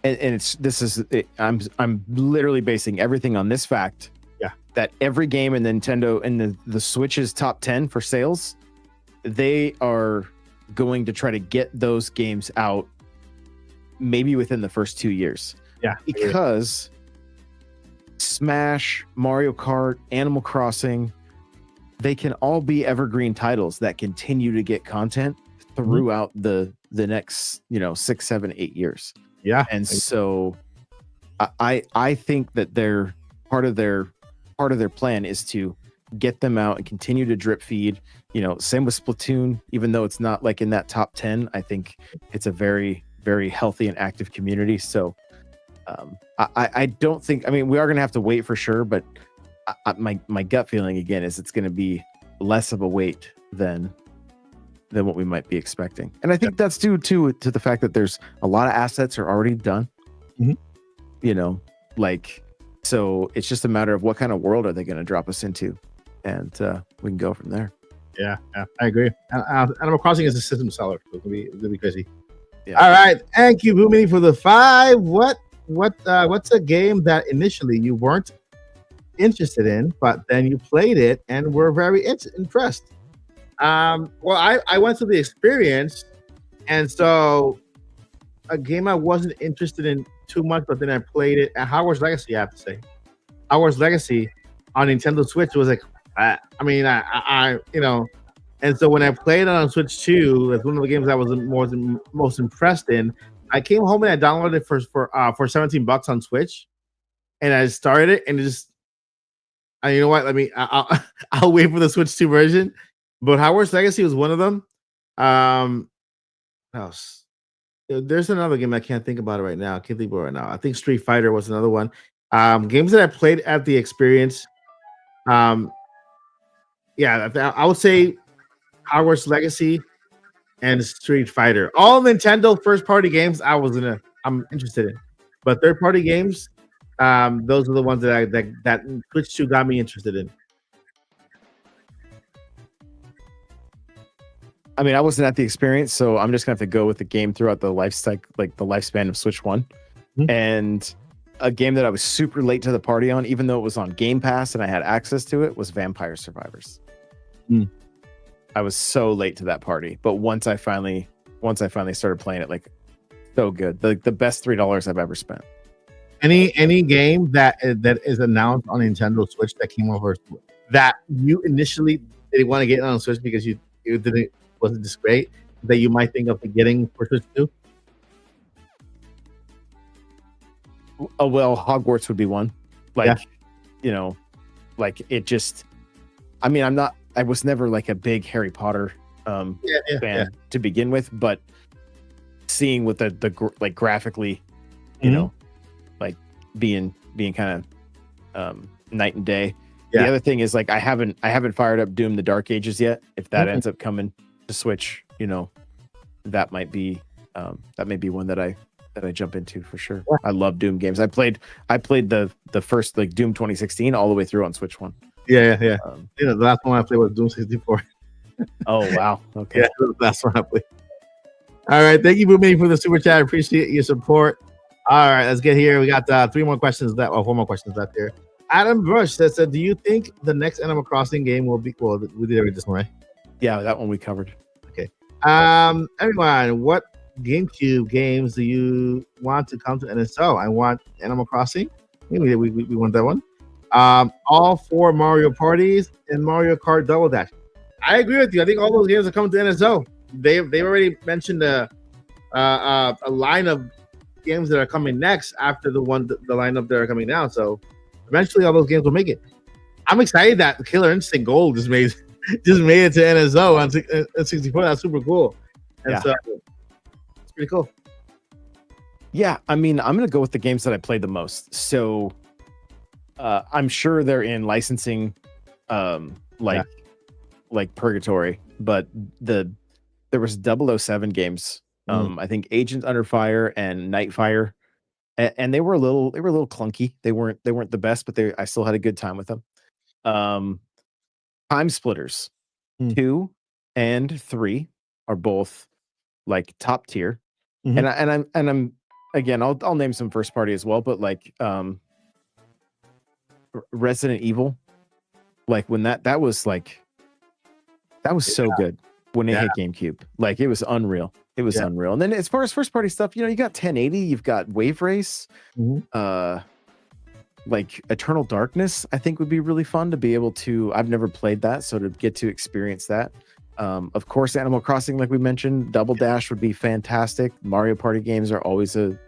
and I'm literally basing everything on this fact. Yeah. That every game in Nintendo and the Switch's top 10 for sales, they are going to try to get those games out maybe within the first 2 years. Yeah. Because Smash, Mario Kart, Animal Crossing, they can all be evergreen titles that continue to get content throughout the next 6, 7, 8 years. Yeah. And so I think that they're part of their plan is to get them out and continue to drip feed. Same with Splatoon, even though it's not like in that top 10, I think it's a very, very healthy and active community. So I don't think, I mean, we are going to have to wait for sure, but my gut feeling again is it's going to be less of a wait than what we might be expecting. And I think that's due to the fact that there's a lot of assets are already done. So it's just a matter of what kind of world are they going to drop us into, and we can go from there. Yeah, I agree. Animal Crossing is a system seller. So it'll be crazy. Yeah. All right, thank you, Boomini, for the 5. What's a game that initially you weren't interested in, but then you played it and were very impressed? Well, I went through the experience, and so a game I wasn't interested in too much, but then I played it at Hogwarts Legacy. I have to say, Hogwarts Legacy on Nintendo Switch was like, I and so when I played it on Switch 2, that's one of the games I was most impressed in. I came home and I downloaded it for $17 on Switch, and I started it, and it just, you know what? I'll wait for the Switch 2 version. But Hogwarts Legacy was one of them. What else? There's another game I can't think about it right now. I can't think about it right now. I think Street Fighter was another one. Games that I played at the experience. I would say Hogwarts Legacy and Street Fighter. All Nintendo first-party games I'm interested in. But third-party games, those are the ones that Switch 2 got me interested in. I mean, I wasn't at the experience, so I'm just gonna have to go with the game throughout the lifespan of Switch 1. And a game that I was super late to the party on, even though it was on Game Pass and I had access to it, was Vampire Survivors. I was so late to that party, but once I finally started playing it, like, so good, the best $3 I've ever spent. Any game that is announced on Nintendo Switch that came over that you initially didn't want to get on Switch because you wasn't this great, that you might think of getting for Switch 2? Oh, well, Hogwarts would be one. It just, I mean, I was never like a big Harry Potter fan to begin with, but seeing with the graphically, like being kind of night and day. The other thing is, like, I haven't fired up Doom: The Dark Ages yet. If that ends up coming to Switch, that might be one that I jump into for sure. Yeah. I love Doom games. I played the first like Doom 2016 all the way through on Switch 1. Yeah. The last one I played was Doom 64. Oh wow. Okay. Yeah, that's what I played. All right, thank you, Boomini, for the super chat. I appreciate your support. All right, let's get here. We got 4 more questions left here. Adam Bush says, "Do you think the next Animal Crossing game will be?" Well, we did already this one, right? Yeah, that one we covered. Okay. Everyone, what GameCube games do you want to come to NSO? I want Animal Crossing. Maybe we want that one. All 4 Mario parties and Mario Kart Double Dash. I agree with you. I think all those games are coming to NSO. They've already mentioned a line of games that are coming next after the lineup that are coming now. So eventually, all those games will make it. I'm excited that Killer Instinct Gold just made it to NSO on 64. That's super cool. And so it's pretty cool. Yeah, I mean, I'm gonna go with the games that I played the most. So I'm sure they're in licensing, like Purgatory, but there was 007 games. I think Agent Under Fire and Nightfire, and they were a little clunky. They weren't the best, but I still had a good time with them. Time Splitters 2 and 3 are both like top tier, and I'm again, I'll name some first party as well, but like Resident Evil, like when that was so good when it hit GameCube. Like it was unreal. It was unreal. And then as far as first party stuff, you got 1080, you've got Wave Race, like Eternal Darkness, I think would be really fun to be able to. I've never played that, so to get to experience that. Of course, Animal Crossing, like we mentioned, Double Dash would be fantastic. Mario Party games are always a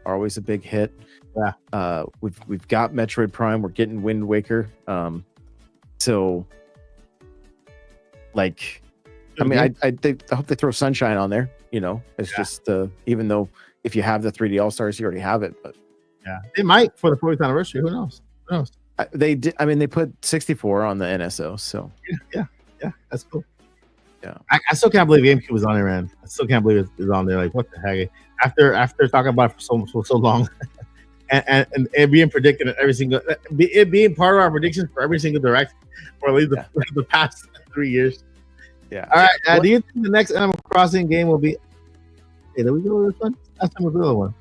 big hit. Yeah. We've got Metroid Prime. We're getting Wind Waker. So like, I mean, I hope they throw Sunshine on there. It's just even though if you have the 3D All Stars, you already have it. But they might for the 40th anniversary. Who knows? They did. I mean, they put 64 on the NSO. So yeah, that's cool. Yeah, I still can't believe GameCube was on there, man. I still can't believe it's on there. Like, what the heck? After talking about it for so long, and it being predicted in every single, it being part of our predictions for every single direct, or at least the past 3 years. Yeah. All right. Do you think the next Animal Crossing game will be? Hey, did we go with this one? Last time was the other one.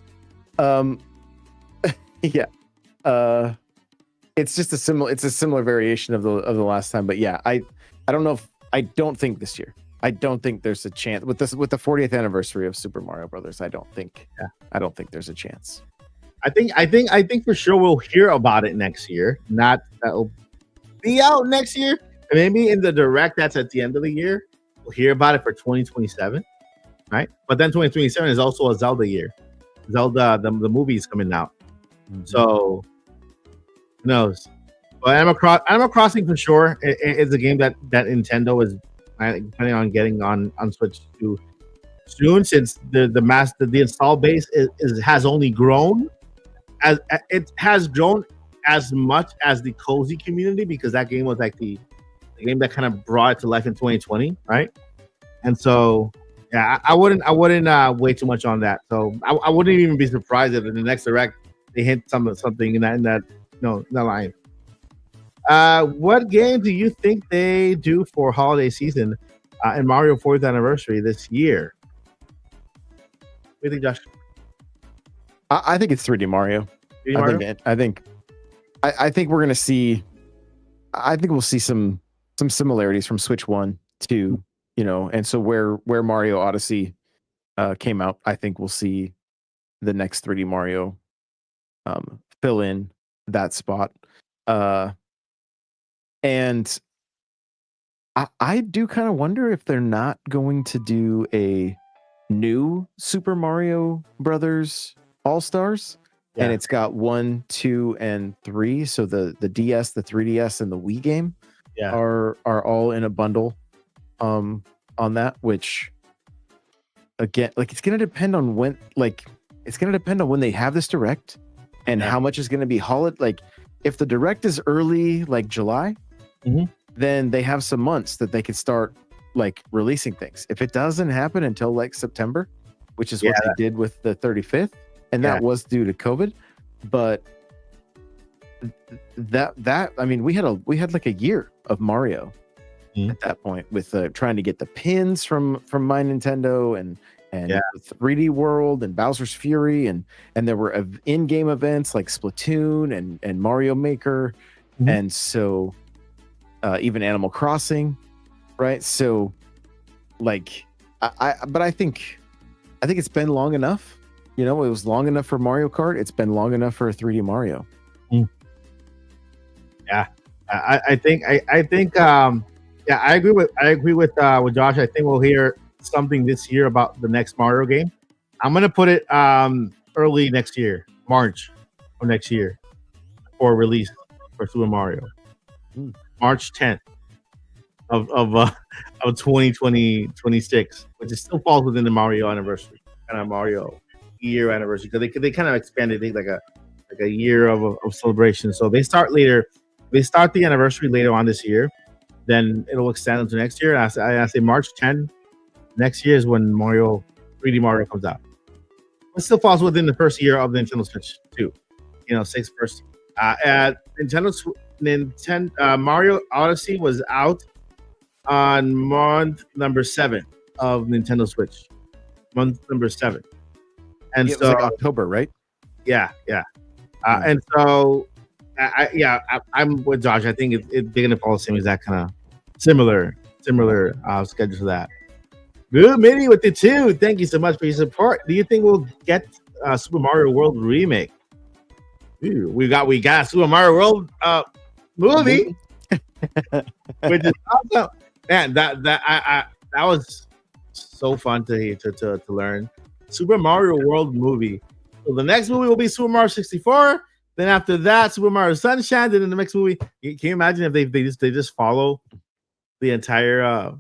Yeah. It's just a similar variation of the last time, but yeah, I don't know if I don't think this year. I don't think there's a chance with the 40th anniversary of Super Mario Brothers. I don't think there's a chance. I think for sure we'll hear about it next year. Not that it'll be out next year. Maybe in the direct that's at the end of the year, we'll hear about it for 2027, right? But then 2027 is also a Zelda year. Zelda, the movie is coming out. So who knows? But Animal Crossing for sure is a game that Nintendo is planning on getting on Switch 2 soon, since the install base has only grown as it has grown as much as the Cozy community, because that game was like the game that kind of brought it to life in 2020, right? And so yeah, I wouldn't wait too much on that. So I wouldn't even be surprised if in the next direct they hit something in that line. What game do you think they do for holiday season in Mario 4th anniversary this year? What do you think, Josh? I think it's 3D Mario. 3D Mario? I think we're gonna see. I think we'll see some similarities from Switch 1 to and so where Mario Odyssey came out, I think we'll see the next 3D Mario fill in that spot. And I do kind of wonder if they're not going to do a new Super Mario Brothers All-Stars. Yeah. And it's got 1, 2, and 3. So the DS, the 3DS, and the Wii game are all in a bundle on that, which again, like it's gonna depend on when they have this direct and how much is gonna be holiday. Like if the direct is early, like July, then they have some months that they could start like releasing things. If it doesn't happen until like September, which is Yeah, what they did with the 35th, and that was due to COVID, but that I mean, we had like a year of Mario at that point with trying to get the pins from My Nintendo and with 3D World and Bowser's Fury and there were in-game events like Splatoon and Mario Maker, and so even Animal Crossing, right? So like I think it's been long enough. You know, it was long enough for Mario Kart. It's been long enough for 3D Mario. Yeah, I think I agree with Josh. I think we'll hear something this year about the next Mario game. I'm gonna put it early next year, March of next year, for release for Super Mario. March 10th of 2026, which is still falls within the Mario anniversary, kind of Mario year anniversary, because they kind of expanded it like a year of celebration. So they start later. They start the anniversary later on this year, then it'll extend into next year. I say March 10 next year is when 3D Mario comes out. It still falls within the first year of the Nintendo Switch too. You know, first. At Nintendo Mario Odyssey was out on month number 7 of Nintendo Switch. Month number 7, and it so was like October, right? Yeah. And so. I'm with Josh. I think they're gonna follow the same exact kind of similar schedule to that. Good Mini with the 2. Thank you so much for your support. Do you think we'll get Super Mario World remake? Ooh, we got a Super Mario World movie, which is awesome. Man, that was so fun to learn. Super Mario World movie. So the next movie will be Super Mario 64. Then after that, Super Mario Sunshine. Then in the next movie, can you imagine if they just follow the entire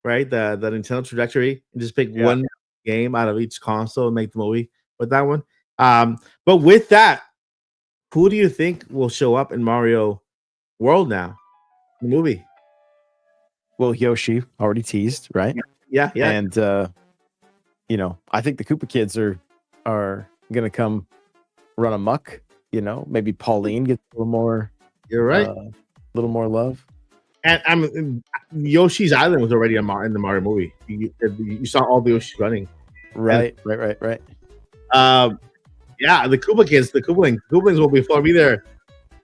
right the Nintendo trajectory and just pick one game out of each console and make the movie with that one? But with that, who do you think will show up in Mario World now? The movie. Well, Yoshi already teased, right? Yeah. And you know, I think the Koopa kids are gonna come run amok. You know, maybe Pauline gets a little more. You're right. A little more love. And Yoshi's Island was already in the Mario movie. You saw all the Yoshis running. Right. Yeah, the Koopa kids, the Koopalings will be there.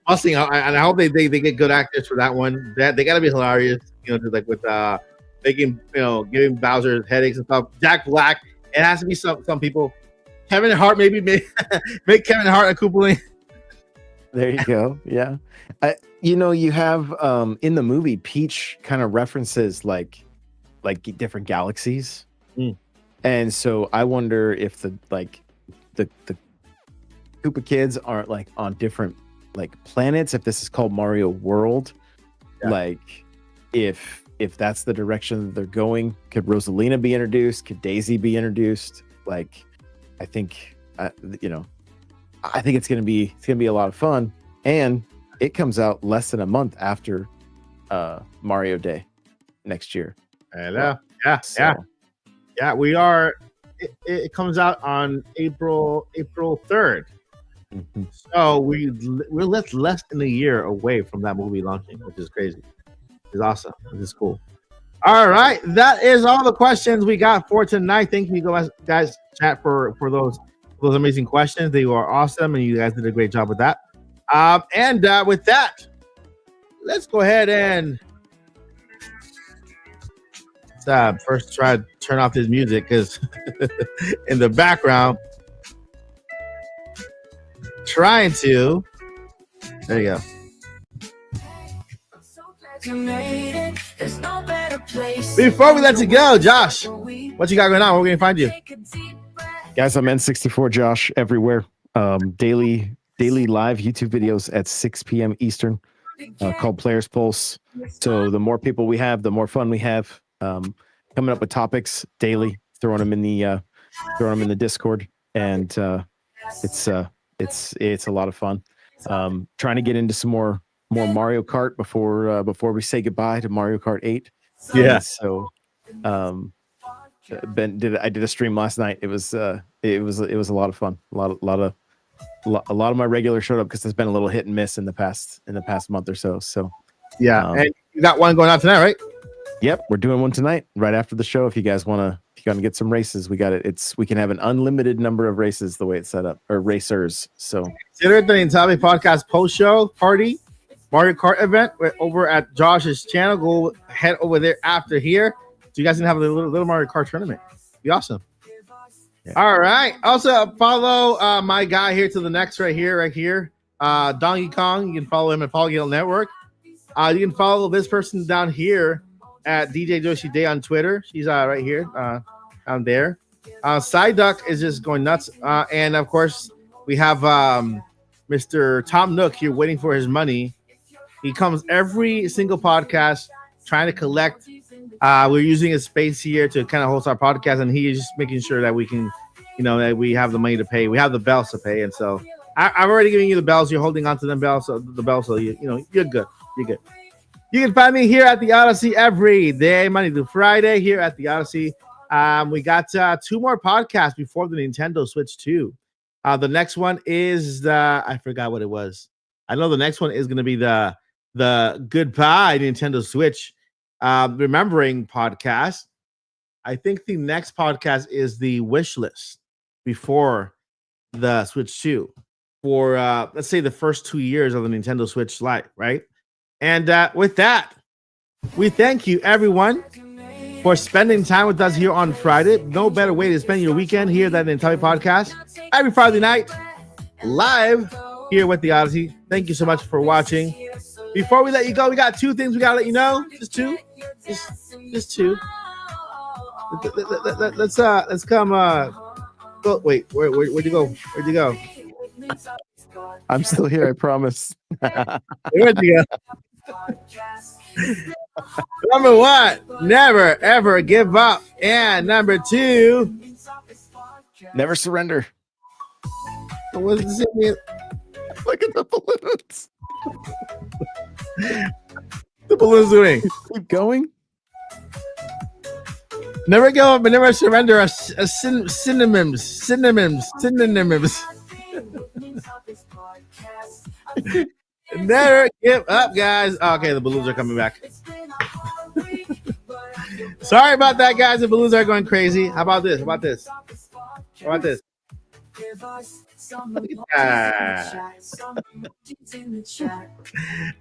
Busting out, and I hope they get good actors for that one. They got to be hilarious. You know, just like with making giving Bowser headaches and stuff. Jack Black. It has to be some people. Kevin Hart, maybe make Kevin Hart a Koopaling. There you go. Yeah. You have in the movie, Peach kind of references like different galaxies. And so I wonder if the Koopa kids aren't like on different like planets, if this is called Mario World. Like if that's the direction that they're going, could Rosalina be introduced? Could Daisy be introduced? Like I think I think it's gonna be a lot of fun, and it comes out less than a month after Mario Day next year. Hello. Yeah. We are. It comes out on April 3rd. So we're less than a year away from that movie launching, which is crazy. It's awesome. This is cool. All right, that is all the questions we got for tonight. Thank you guys chat for those amazing questions. They were awesome, and you guys did a great job with that. And with that, let's go ahead and first try to turn off this music because in the background, trying to. There you go. Before we let you go, Josh, what you got going on? Where we can find you? Guys, I'm N64 Josh everywhere. Daily live YouTube videos at 6 p.m. Eastern called Players Pulse. So the more people we have, the more fun we have. Coming up with topics daily, throwing them in the Discord, and it's a lot of fun. Trying to get into some more Mario Kart before we say goodbye to Mario Kart 8. Yeah. So I did a stream last night. It was a lot of fun. A lot of my regulars showed up because there's been a little hit and miss in the past month or so. So yeah, and you got one going on tonight, right? Yep, we're doing one tonight right after the show. If you guys want to get some races, we got it. We can have an unlimited number of races the way it's set up, or racers. So consider it the Nintabi Podcast post show party Mario Kart event over at Josh's channel. Go head over there after here, so you guys can have a little Mario Kart tournament. Be awesome. Yeah. All right. Also follow my guy here to the next right here. Donkey Kong. You can follow him at Polygon Network. You can follow this person down here at DJ Joshi Day on Twitter. She's right here, down there. Psyduck is just going nuts. And of course, we have Mr. Tom Nook here waiting for his money. He comes every single podcast trying to collect. We're using his space here to kind of host our podcast, and he is just making sure that we can, that we have the money to pay. We have the bells to pay, and so I've already given you the bells. You're holding on to them bells, so you're good. You're good. You can find me here at the Odyssey every day, Monday through Friday, here at the Odyssey. We got 2 more podcasts before the Nintendo Switch 2. The next one is I forgot what it was. I know the next one is going to be the Goodbye Nintendo Switch Remembering podcast. I think the next podcast is the wish list before the Switch 2 for let's say the first 2 years of the Nintendo Switch Lite, right? And with that, we thank you, everyone, for spending time with us here on Friday. No better way to spend your weekend here than the Nintabi Podcast every Friday night, live here with the Odyssey. Thank you so much for watching. Before we let you go, we got 2 things we got to let you know. Just 2. Just 2. Let's come. Oh, wait, where'd you go? Where'd you go? I'm still here, I promise. Where'd you go? Number 1, never ever give up, and number 2, never surrender. What does it mean? Look at the balloons. The balloons doing. Keep going. Never give up and never surrender. Are synonyms. Never give up, guys. Okay, the balloons are coming back. Sorry about that, guys. The balloons are going crazy. How about this? Look at that.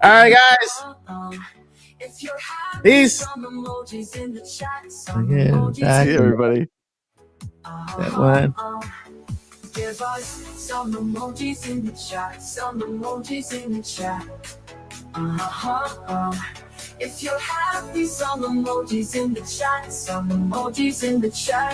All right, guys. Peace. Again, back, everybody. That one. Give us some emojis in the chat. If you're happy, some emojis in the chat.